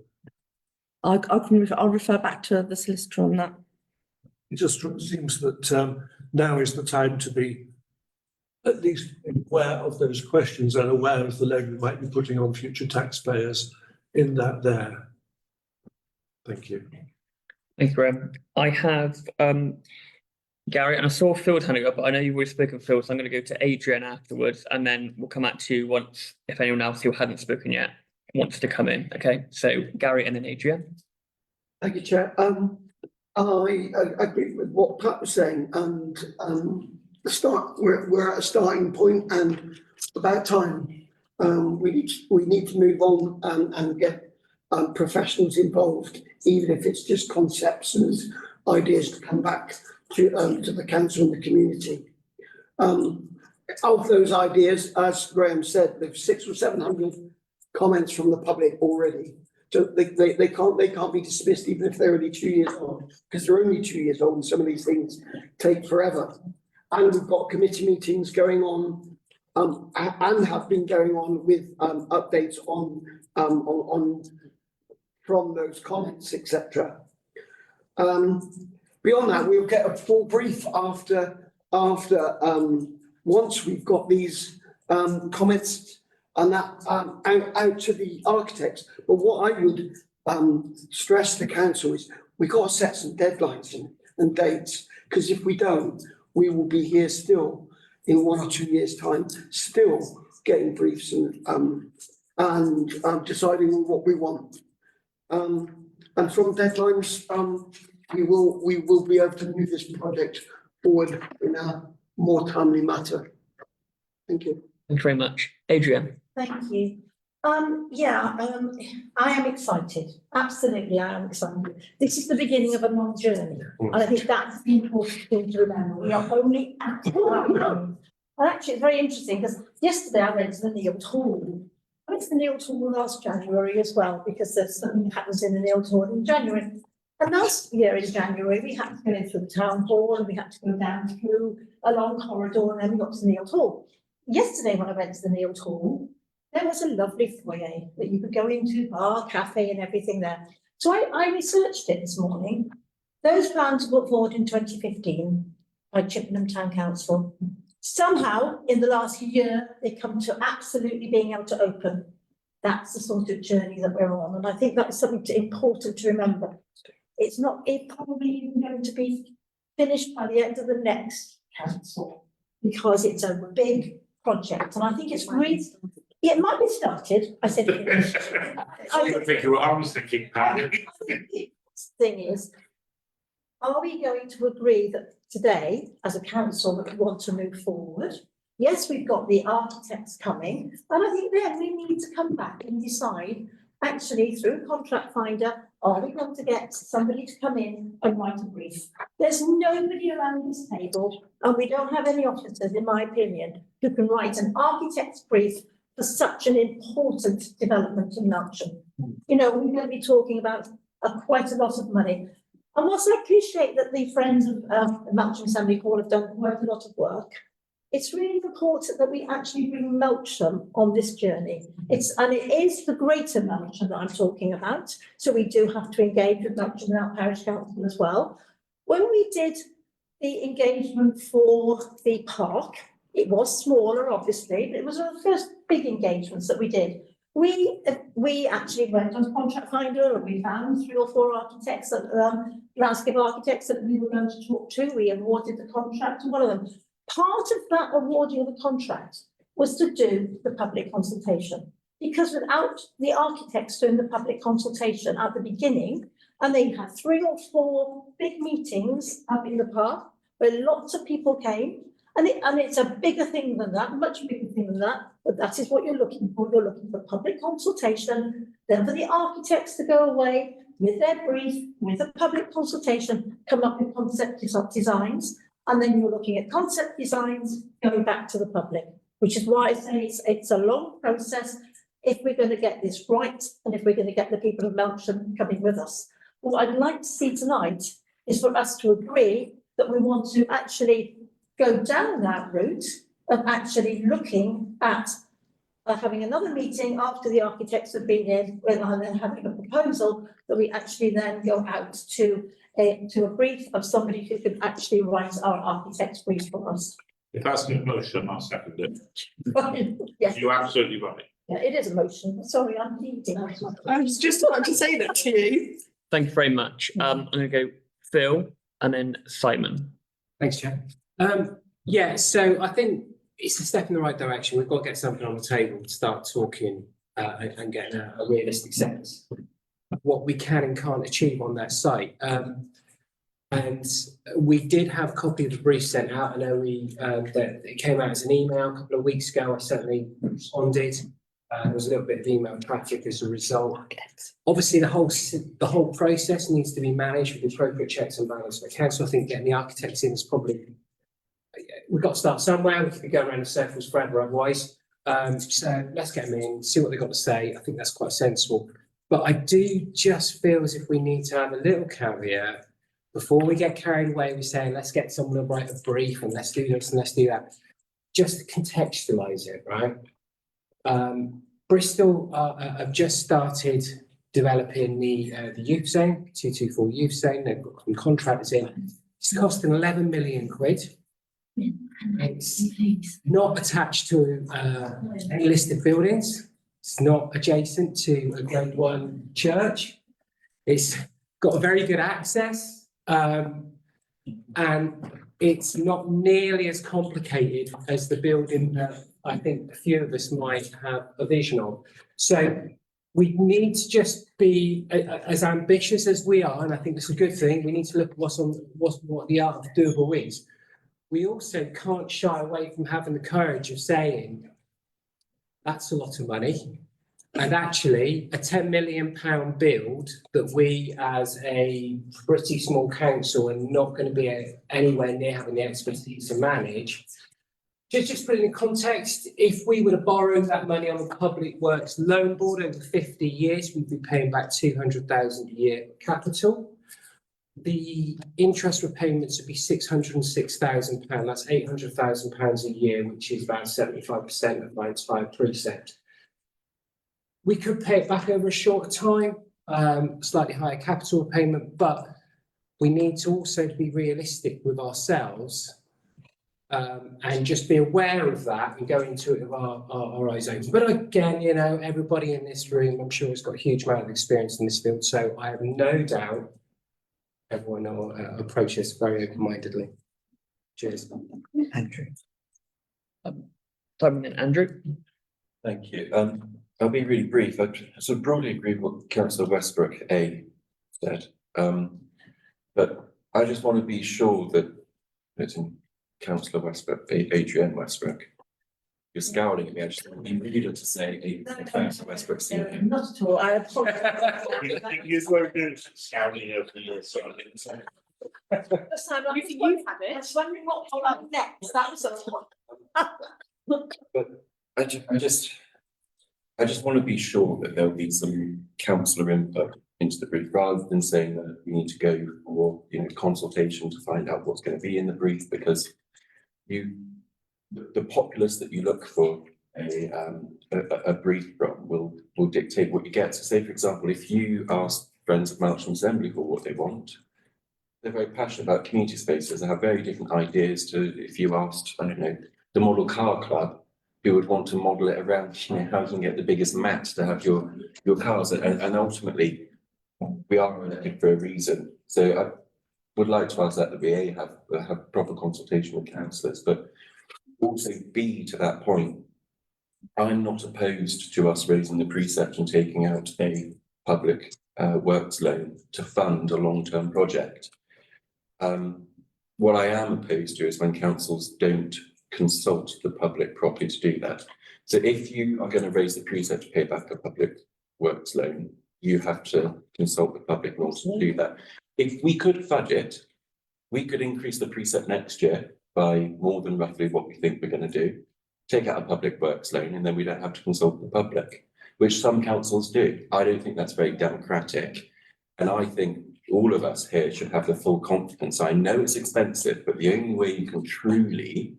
[SPEAKER 4] I'll refer back to the solicitor on that.
[SPEAKER 7] it just seems that now is the time to be at least aware of those questions and aware of the load we might be putting on future taxpayers in that there. Thank you.
[SPEAKER 1] Thank you, Graham. I have Gary, and I saw Phil handing up, but I know you've already spoken, Phil, so I'm going to go to Adrian afterwards, and then we'll come back to you once, if anyone else who hadn't spoken yet wants to come in. Okay, so Gary and then Adrian.
[SPEAKER 15] Thank you, Chair. I agree with what Pat was saying, and we're at a starting point, and about time. We need to move on and get professionals involved, even if it's just concepts and ideas to come back to the council and the community. Of those ideas, as Graham said, there's 600 or 700 comments from the public already. So they can't be dismissed even if they're only 2 years old, because they're only 2 years old and some of these things take forever. And we've got committee meetings going on and have been going on with updates on from those comments, etc. Beyond that, we'll get a full brief after once we've got these comments and that out to the architects. But what I would stress to council is we've got to set some deadlines and dates, because if we don't, we will be here still in 1 or 2 years' time, still getting briefs and deciding on what we want. And from deadlines, we will be able to move this project forward in a more timely matter. Thank you.
[SPEAKER 1] Thank you very much. Adrian.
[SPEAKER 10] Thank you. I am excited. Absolutely, I am excited. This is the beginning of a long journey. And I think that's the important thing to remember. We are only at the beginning. And actually, it's very interesting because yesterday I went to the Nealt Hall. I went to the Nealt Hall last January as well, because there's something that happens in the Nealt Hall in January. And last year in January, we had to go in through the town hall and we had to go down through a long corridor and then we got to the Nealt Hall. Yesterday, when I went to the Nealt Hall, there was a lovely foyer that you could go into, bar, cafe and everything there. So I researched it this morning. Those plans were put forward in 2015 by Chippenham Town Council. Somehow, in the last year, they come to absolutely being able to open. That's the sort of journey that we're on. And I think that's something important to remember. It's probably even going to be finished by the end of the next council, because it's a big project. And I think it's really, it might be started. I said,
[SPEAKER 8] I think what I was thinking, Pat.
[SPEAKER 10] the thing is, are we going to agree that today, as a council, that we want to move forward? Yes, we've got the architects coming, and I think then we need to come back and decide, actually, through Contract Finder, are we going to get somebody to come in and write a brief? There's nobody around this table, and we don't have any officers, in my opinion, who can write an architect's brief for such an important development in Melksham. You know, we're going to be talking about quite a lot of money. And whilst I appreciate that the friends of Melksham Assembly Hall have done quite a lot of work, it's really important that we actually bring Melksham on this journey. It is the greater Melksham that I'm talking about. So we do have to engage with Melksham and our parish council as well. When we did the engagement for the park, it was smaller, obviously, but it was one of the first big engagements that we did. We actually went on Contract Finder and we found 3 or 4 architects, landscape architects that we were going to talk to. We awarded the contract to one of them. Part of that awarding of the contract was to do the public consultation, because without the architects doing the public consultation at the beginning, and they had 3 or 4 big meetings up in the park where lots of people came. And it's a bigger thing than that, much bigger thing than that, but that is what you're looking for. You're looking for public consultation, then for the architects to go away with their brief, with a public consultation, come up with concept designs, and then you're looking at concept designs going back to the public, which is why I say it's a long process if we're going to get this right and if we're going to get the people of Melksham coming with us. What I'd like to see tonight is for us to agree that we want to actually go down that route of actually looking at having another meeting after the architects have been in, and then having a proposal that we actually then go out to a brief of somebody who can actually write our architect's brief for us.
[SPEAKER 8] If that's a motion, I'll second it.
[SPEAKER 10] Yes,
[SPEAKER 8] You're absolutely right.
[SPEAKER 10] yeah, it is a motion. Sorry, I'm leading.
[SPEAKER 12] I was just about to say that to you.
[SPEAKER 1] Thank you very much. I'm gonna go Phil and then Simon.
[SPEAKER 9] Thanks, Chair. Yeah, so I think it's a step in the right direction. We've got to get something on the table to start talking and getting a realistic sense of what we can and can't achieve on that site. And we did have a copy of the brief sent out. I know that it came out as an email a couple of weeks ago. I certainly responded. There was a little bit of email traffic as a result. Obviously, the whole process needs to be managed with appropriate checks and balances for council. I think getting the architects in is probably, we've got to start somewhere. We could be going around in circles forever otherwise. So let's get them in, see what they've got to say. I think that's quite sensible. But I do just feel as if we need to have a little caveat before we get carried away. We're saying, let's get someone to write a brief and let's do this and let's do that. Just to contextualise it, right? Bristol have just started developing the youth zone, 224 youth zone. They've got some contractors in. It's costing 11 million quid. It's not attached to any listed buildings. It's not adjacent to a Grade 1 church. It's got a very good access, and it's not nearly as complicated as the building that I think a few of us might have a vision of. So we need to just be as ambitious as we are, and I think it's a good thing. We need to look at what the art of doable is. We also can't shy away from having the courage of saying, that's a lot of money. And actually, a £10 million build that we as a pretty small council are not going to be anywhere near having the expertise to manage. Just put it in context, if we were to borrow that money on the Public Works Loan Board over 50 years, we'd be paying back 200,000 a year capital. The interest repayments would be £606,000. That's £800,000 a year, which is about 75% of my entire precept. We could pay it back over a shorter time, slightly higher capital repayment, but we need to also be realistic with ourselves and just be aware of that and go into it with our eyes open. But again, you know, everybody in this room, I'm sure, has got a huge amount of experience in this field, so I have no doubt everyone will approach this very open-mindedly. Cheers.
[SPEAKER 1] Andrew. Simon and Andrew.
[SPEAKER 17] Thank you. I'll be really brief. I sort of broadly agree with what Councillor Westbrook A said. But I just want to be sure that it's in Councillor Westbrook, Adrienne Westbrook. You're scowling at me. I just want to be ruder to say Councillor Westbrook.
[SPEAKER 10] Not at all. I apologize.
[SPEAKER 8] You won't do scouting over the years, so I didn't say.
[SPEAKER 10] First time I've had it. I was wondering what came up next. That was all.
[SPEAKER 17] But I just want to be sure that there'll be some councillor input into the brief, rather than saying that we need to go for, you know, consultation to find out what's going to be in the brief, because the populace that you look for a brief from will dictate what you get. So say, for example, if you ask Friends of Melksham Assembly Hall what they want, they're very passionate about community spaces. They have very different ideas to if you asked, I don't know, the Model Car Club, who would want to model it around, you know, how you can get the biggest mat to have your cars. And ultimately, we are elected for a reason. So I would like to ask that the VA have proper consultation with councillors, but also B, to that point, I'm not opposed to us raising the precept and taking out a public works loan to fund a long-term project. What I am opposed to is when councils don't consult the public properly to do that. So if you are going to raise the preset to pay back a public works loan, you have to consult the public in order to do that. If we could fudge it, we could increase the preset next year by more than roughly what we think we're going to do, take out a public works loan, and then we don't have to consult the public, which some councils do. I don't think that's very democratic. And I think all of us here should have the full confidence. I know it's expensive, but the only way you can truly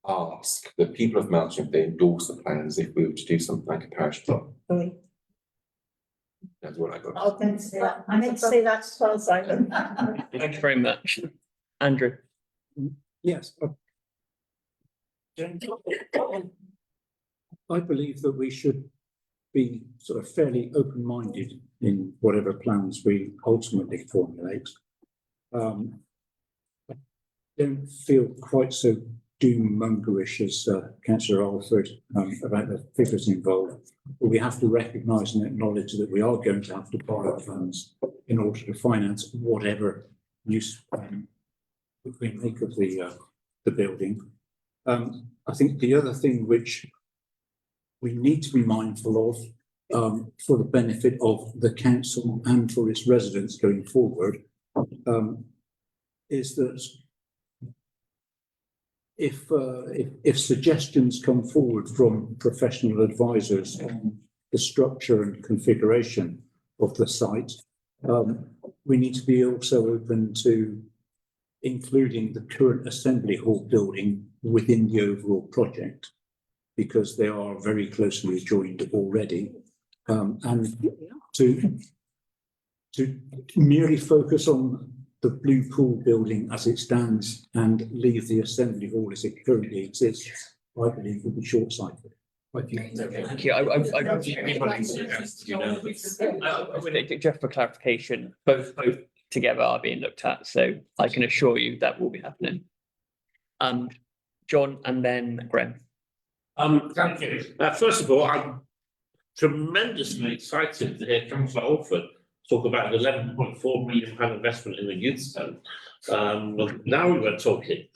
[SPEAKER 17] ask the people of Melton if they endorse the plans if we were to do something like a parish plot. That's what I got.
[SPEAKER 10] I meant to say that, I meant to say that as well, Simon.
[SPEAKER 1] Thank you very much. Andrew?
[SPEAKER 14] Yes. I believe that we should be sort of fairly open-minded in whatever plans we ultimately formulate. I don't feel quite so doom-mongerish as Councillor Alford about the figures involved, but we have to recognise and acknowledge that we are going to have to borrow funds in order to finance whatever use we make of the building. I think the other thing which we need to be mindful of for the benefit of the council and for its residents going forward is that if suggestions come forward from professional advisors on the structure and configuration of the site, we need to be also open to including the current Assembly Hall building within the overall project, because they are very closely adjoined already. And to merely focus on the Blue Pool building as it stands and leave the Assembly Hall as it currently exists, I believe would be short-sighted.
[SPEAKER 1] Thank you. Just for clarification, both together are being looked at, so I can assure you that will be happening. John and then Graham.
[SPEAKER 8] Thank you. First of all, I'm tremendously excited to hear Councillor Alford talk about an £11.4 million investment in the youth centre. Now we were talking.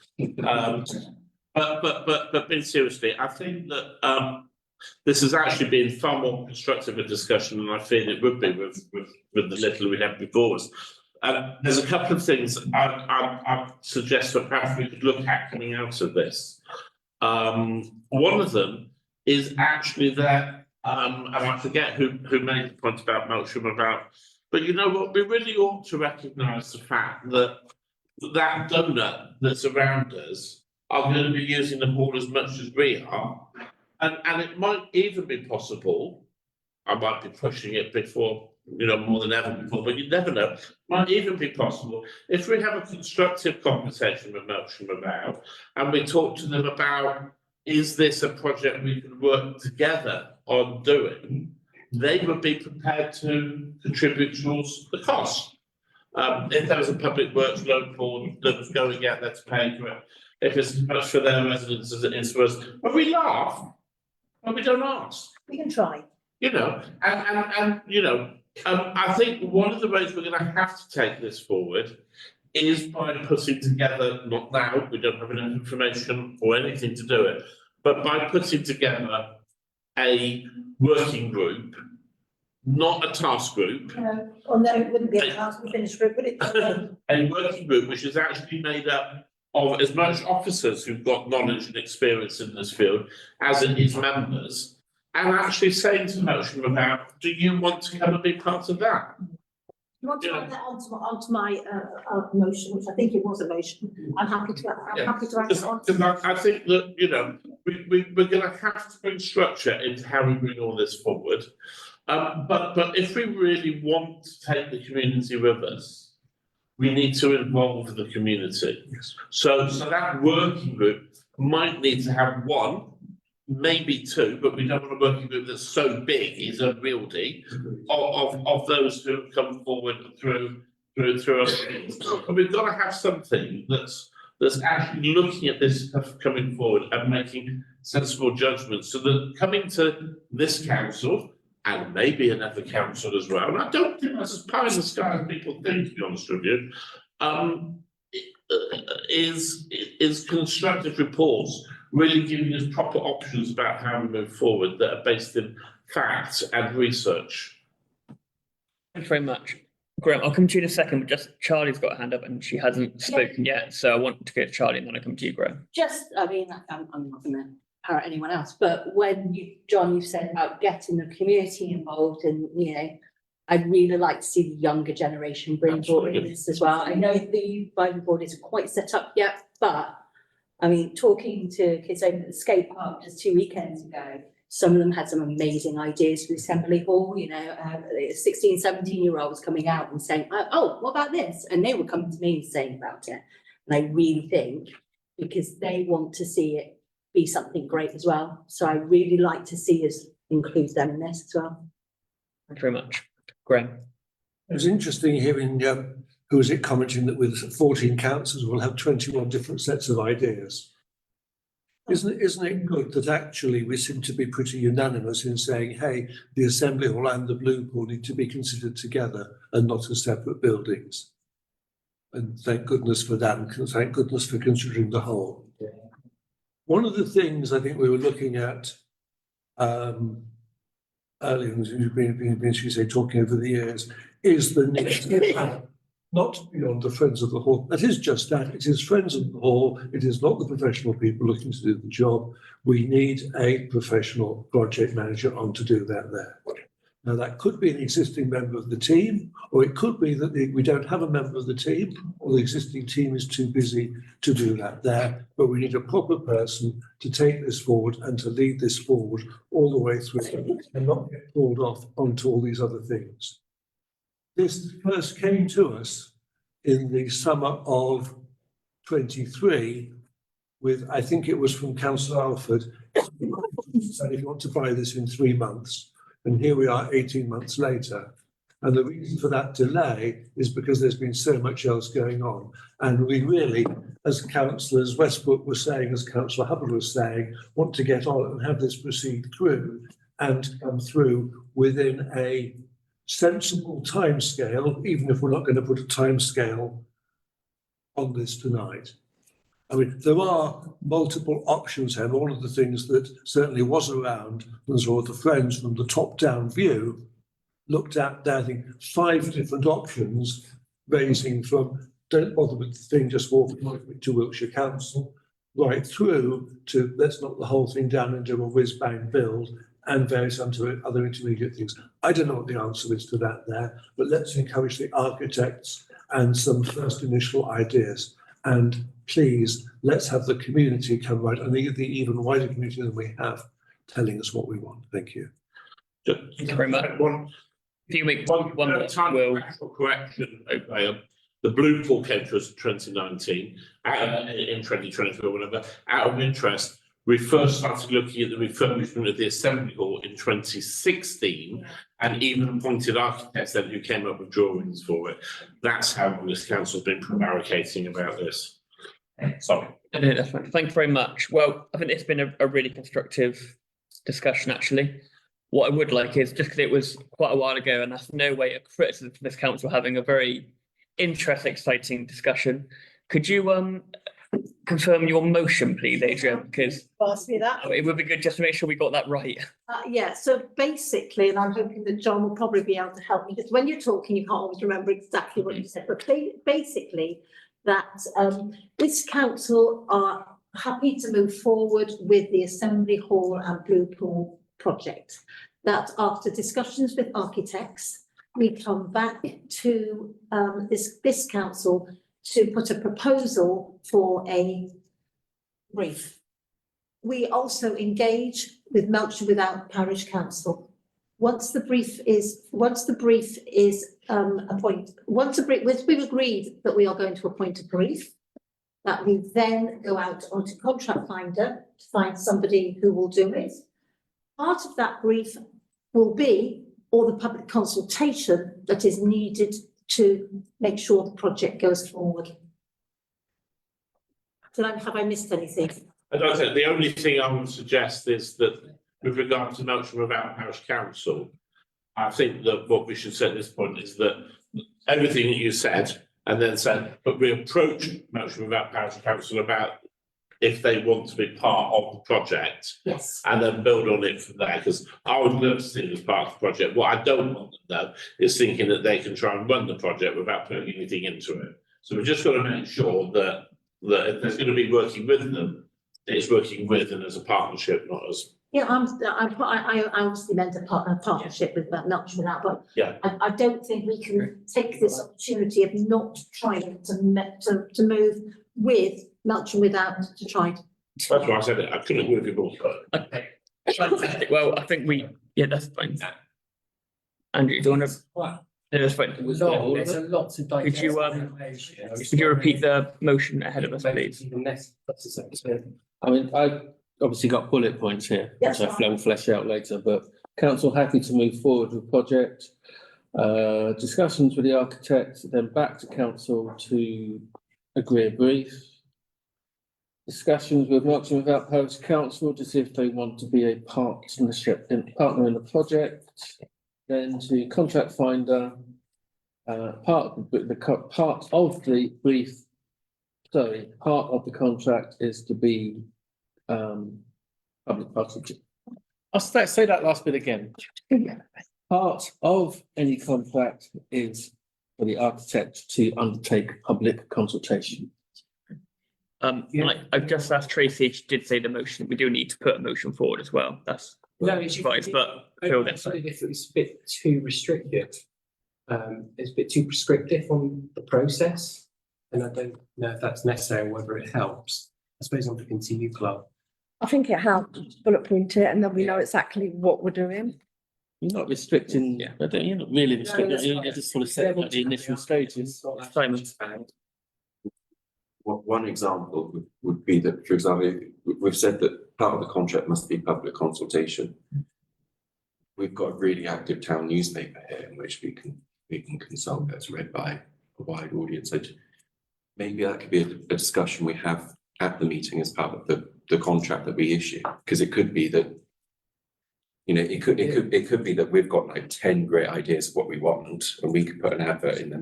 [SPEAKER 8] But being seriously, I think that this has actually been far more constructive a discussion than I feared it would be with the little we had before us. There's a couple of things I suggest that perhaps we could look at coming out of this. One of them is actually that, and I forget who made the point about Melksham but you know what, we really ought to recognise the fact that that donut that's around us are going to be using the hall as much as we are. And it might even be possible, I might be pushing it before, more than ever before, but you never know, might even be possible if we have a constructive conversation with Melksham about, and we talk to them about, is this a project we can work together on doing? They would be prepared to contribute towards the cost. If there was a public works loan board that was going out there to pay for it, if it's as much for their residents as it is for us, but we laugh, but we don't ask.
[SPEAKER 10] We can try.
[SPEAKER 8] I think one of the ways we're going to have to take this forward is by putting together, not now, we don't have enough information or anything to do it, but by putting together a working group, not a task group.
[SPEAKER 10] No, it wouldn't be a task and finish group, would it?
[SPEAKER 8] A working group which is actually made up of as much officers who've got knowledge and experience in this field as it is members, and actually saying to Melksham about, do you want to come and be part of that?
[SPEAKER 10] You want to add that onto my motion, which I think it was a motion. I'm happy to add it on.
[SPEAKER 8] I think that, we're going to have to bring structure into how we bring all this forward. But if we really want to take the community with us, we need to involve the community.
[SPEAKER 14] Yes.
[SPEAKER 8] So that working group might need to have one, maybe two, but we don't want a working group that's so big, is unwieldy, of those who have come forward through us. And we've got to have something that's actually looking at this stuff coming forward and making sensible judgments, so that coming to this council and maybe another council as well, and I don't think that's as pie in the sky as people think, to be honest with you, is constructive reports really giving us proper options about how we move forward that are based in fact and research.
[SPEAKER 1] Thanks very much. Graham, I'll come to you in a second, but just Charlie's got a hand up and she hasn't spoken yet, so I want to go to Charlie and then I come to you, Graham.
[SPEAKER 20] Just, I mean, I'm not gonna parrot anyone else, but when you, John, you said about getting the community involved and, you know, I'd really like to see the younger generation bring forward this as well. I know the youth advisory board isn't quite set up yet, but I mean, talking to kids over at the skate park just 2 weekends ago, some of them had some amazing ideas for the Assembly Hall, you know, 16, 17-year-olds coming out and saying, oh, what about this? And they were coming to me and saying about it. And I really think, because they want to see it be something great as well. So I really like to see us include them in this as well.
[SPEAKER 1] Thank you very much. Graham.
[SPEAKER 7] It was interesting hearing, who was it commenting that with 14 councils, we'll have 21 different sets of ideas. Isn't it good that actually we seem to be pretty unanimous in saying, hey, the Assembly Hall and the Blue Pool need to be considered together and not as separate buildings. And thank goodness for that, and thank goodness for considering the whole. One of the things I think we were looking at earlier, and you've been, should we say, talking over the years, is the need not beyond the Friends of the Hall. That is just that. It is Friends of the Hall. It is not the professional people looking to do the job. We need a professional project manager on to do that there. Now, that could be an existing member of the team, or it could be that we don't have a member of the team, or the existing team is too busy to do that there. But we need a proper person to take this forward and to lead this forward all the way through and not get pulled off onto all these other things. This first came to us in the summer of 23 with, I think it was from Councillor Alford, said if you want to buy this in 3 months, and here we are 18 months later. And the reason for that delay is because there's been so much else going on. And we really, as councillors Westbrook was saying, as Councillor Hubbard was saying, want to get on and have this proceed through and come through within a sensible timescale, even if we're not going to put a timescale on this tonight. I mean, there are multiple options here. One of the things that certainly was around was all the Friends from the top-down view looked at, I think, 5 different options, ranging from don't bother with the thing, just walk to Wiltshire Council, right through to let's knock the whole thing down and do a whiz-bang build, and various other intermediate things. I don't know what the answer is to that there, but let's encourage the architects and some first initial ideas. And please, let's have the community come right, and the even wider community than we have, telling us what we want. Thank you.
[SPEAKER 1] Thank you very much. If you make one
[SPEAKER 8] correction, the Blue Pool came to us in 2019, in 2023 or whatever, out of interest. We first started looking at the refurbishment of the Assembly Hall in 2016 and even appointed architects then who came up with drawings for it. That's how this council's been prevaricating about this. Sorry.
[SPEAKER 1] No, that's fine. Thank you very much. Well, I think it's been a really constructive discussion, actually. What I would like is, just because it was quite a while ago, and that's no way a criticism for this council having a very interesting, exciting discussion, could you confirm your motion, please, Adrian? Because
[SPEAKER 10] Ask me that.
[SPEAKER 1] it would be good just to make sure we got that right.
[SPEAKER 10] Yeah, so basically, and I'm hoping that John will probably be able to help me, because when you're talking, you can't always remember exactly what you said, but basically that this council are happy to move forward with the Assembly Hall and Blue Pool project. That after discussions with architects, we come back to this council to put a proposal for a brief. We also engage with Melksham Without Parish Council. Once the brief is we've agreed that we are going to appoint a brief, that we then go out onto Contract Finder to find somebody who will do it. Part of that brief will be all the public consultation that is needed to make sure the project goes forward. Have I missed anything?
[SPEAKER 8] I don't think the only thing I would suggest is that with regard to Melksham Without Parish Council, I think that what we should say at this point is that everything that you said and then say, but we approach Melksham Without Parish Council about if they want to be part of the project.
[SPEAKER 16] Yes.
[SPEAKER 8] And then build on it from there, because I would love to see them as part of the project. What I don't want them though is thinking that they can try and run the project without putting anything into it. So we've just got to make sure that if there's going to be working with them, it's working with and as a partnership, not as.
[SPEAKER 10] Yeah, I obviously meant a partnership with Melksham Without, but
[SPEAKER 8] Yeah.
[SPEAKER 10] I don't think we can take this opportunity of not trying to move with Melksham Without to try.
[SPEAKER 8] That's why I said it. I couldn't agree with you more.
[SPEAKER 1] Okay. Fantastic. Well, I think that's fine. Andrew, do you want to?
[SPEAKER 9] Well,
[SPEAKER 1] No, that's fine.
[SPEAKER 9] there's a lot to digest.
[SPEAKER 1] Could you repeat the motion ahead of us, please?
[SPEAKER 2] I mean, I obviously got bullet points here, which I will flesh out later, but council happy to move forward with project. Discussions with the architect, then back to council to agree a brief. Discussions with Melksham Without Parish Council to see if they want to be a partner in the project. Then to contract finder, part of the brief. Sorry, part of the contract is to be public partnership. I'll say that last bit again. Part of any contract is for the architect to undertake public consultation.
[SPEAKER 1] I've just asked Tracy if she did say the motion. We do need to put a motion forward as well. That's advice, but Phil, that's
[SPEAKER 9] if it's a bit too restrictive, it's a bit too prescriptive on the process. And I don't know if that's necessary, or whether it helps. I suppose I'm looking to you, Clark.
[SPEAKER 4] I think it helps bullet point it and then we know exactly what we're doing.
[SPEAKER 2] You're not restricting, you're not really restricting, you just want to set out the initial stages. Simon.
[SPEAKER 17] One example would be that, for example, we've said that part of the contract must be public consultation. We've got a really active town newspaper here in which we can consult that's read by a wide audience. Maybe that could be a discussion we have at the meeting as part of the contract that we issue, because it could be that, you know, it could be that we've got like 10 great ideas of what we want, and we could put an advert in them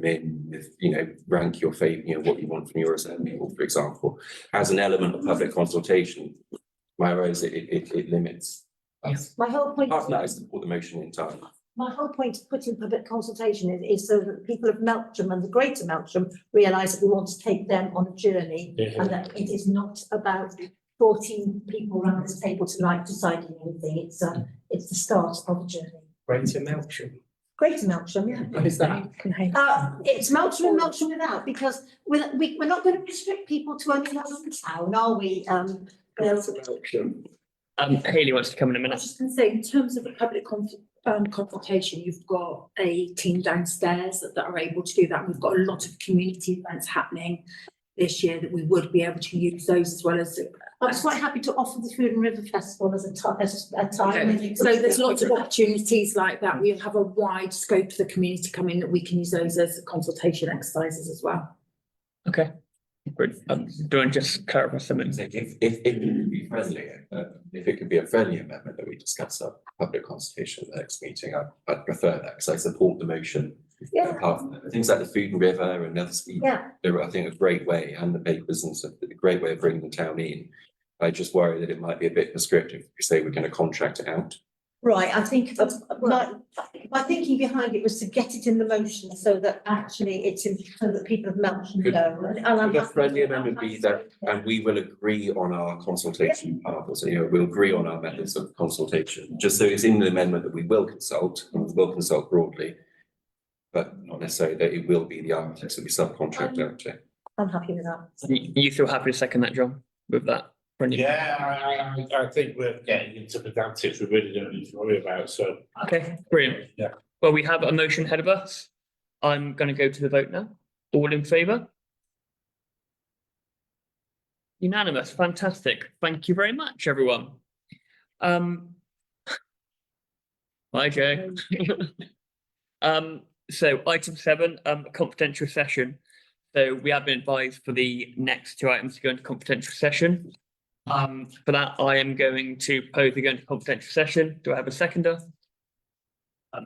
[SPEAKER 17] with, you know, rank your favorite, you know, what you want from your assembly, for example, as an element of public consultation. Whereas it limits us.
[SPEAKER 10] My whole point.
[SPEAKER 17] Part of that is to put the motion in time.
[SPEAKER 10] My whole point of putting public consultation is so that people of Melksham and the greater Melksham realise that we want to take them on a journey, and that it is not about 14 people around this table tonight deciding anything. It's the start of a journey.
[SPEAKER 9] Greater Melksham.
[SPEAKER 10] Greater Melksham, yeah.
[SPEAKER 9] What is that?
[SPEAKER 10] It's Melksham and Melksham Without, because we're not going to restrict people to only one town, are we?
[SPEAKER 1] Hayley wants to come in a
[SPEAKER 16] I
[SPEAKER 1] minute.
[SPEAKER 16] was just going to say, in terms of the public consultation, you've got a team downstairs that are able to do that. We've got a lot of community events happening this year that we would be able to use those as well as.
[SPEAKER 10] I was quite happy to offer the Food and River Festival as a time.
[SPEAKER 16] Okay. So there's lots of opportunities like that. We have a wide scope for the community come in that we can use those as consultation exercises as well.
[SPEAKER 1] Okay. Great. Do I just clarify something?
[SPEAKER 17] If it could be friendly, if it could be a friendly amendment that we discuss at public consultation at the next meeting, I'd prefer that, because I support the motion.
[SPEAKER 10] Yeah.
[SPEAKER 17] Apart from things like the Food and River and others, they're, I think, a great way, and the papers and stuff, a great way of bringing the town in. I just worry that it might be a bit prescriptive if we say we're going to contract it out.
[SPEAKER 10] Right, I think my thinking behind it was to get it in the motion so that actually it's in, so that people of Melksham know. And I'm
[SPEAKER 17] Could a
[SPEAKER 10] happy
[SPEAKER 17] friendly
[SPEAKER 10] with that.
[SPEAKER 17] amendment be that, and we will agree on our consultation path, so, you know, we'll agree on our methods of consultation, just so it's in the amendment that we will consult, and we will consult broadly, but not necessarily that it will be the architects that we subcontract out to.
[SPEAKER 10] I'm happy with that.
[SPEAKER 1] You feel happy to second that, John, with that?
[SPEAKER 8] Yeah, I think we're getting into pedantics we really don't need to worry about, so.
[SPEAKER 1] Okay, brilliant.
[SPEAKER 8] Yeah.
[SPEAKER 1] Well, we have a motion ahead of us. I'm going to go to the vote now. All in favour? Unanimous, fantastic. Thank you very much, everyone. Bye, Joe. So item 7, confidential session. So we have been advised for the next 2 items to go into confidential session. For that, I am going to pose to go into confidential session. Do I have a seconder?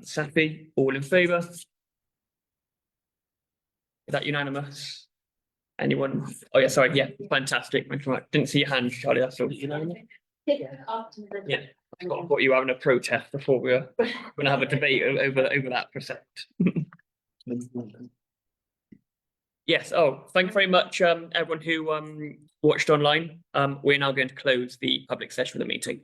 [SPEAKER 1] Safi, all in favour? Is that unanimous? Anyone? Oh, yeah, sorry, yeah, fantastic. Thank you very much. Didn't see your hand, Charlie, that's all. Unanimous? Yeah, I thought you were having a protest before we were gonna have a debate over that for a second. Yes, oh, thank you very much, everyone who watched online. We're now going to close the public session of the meeting.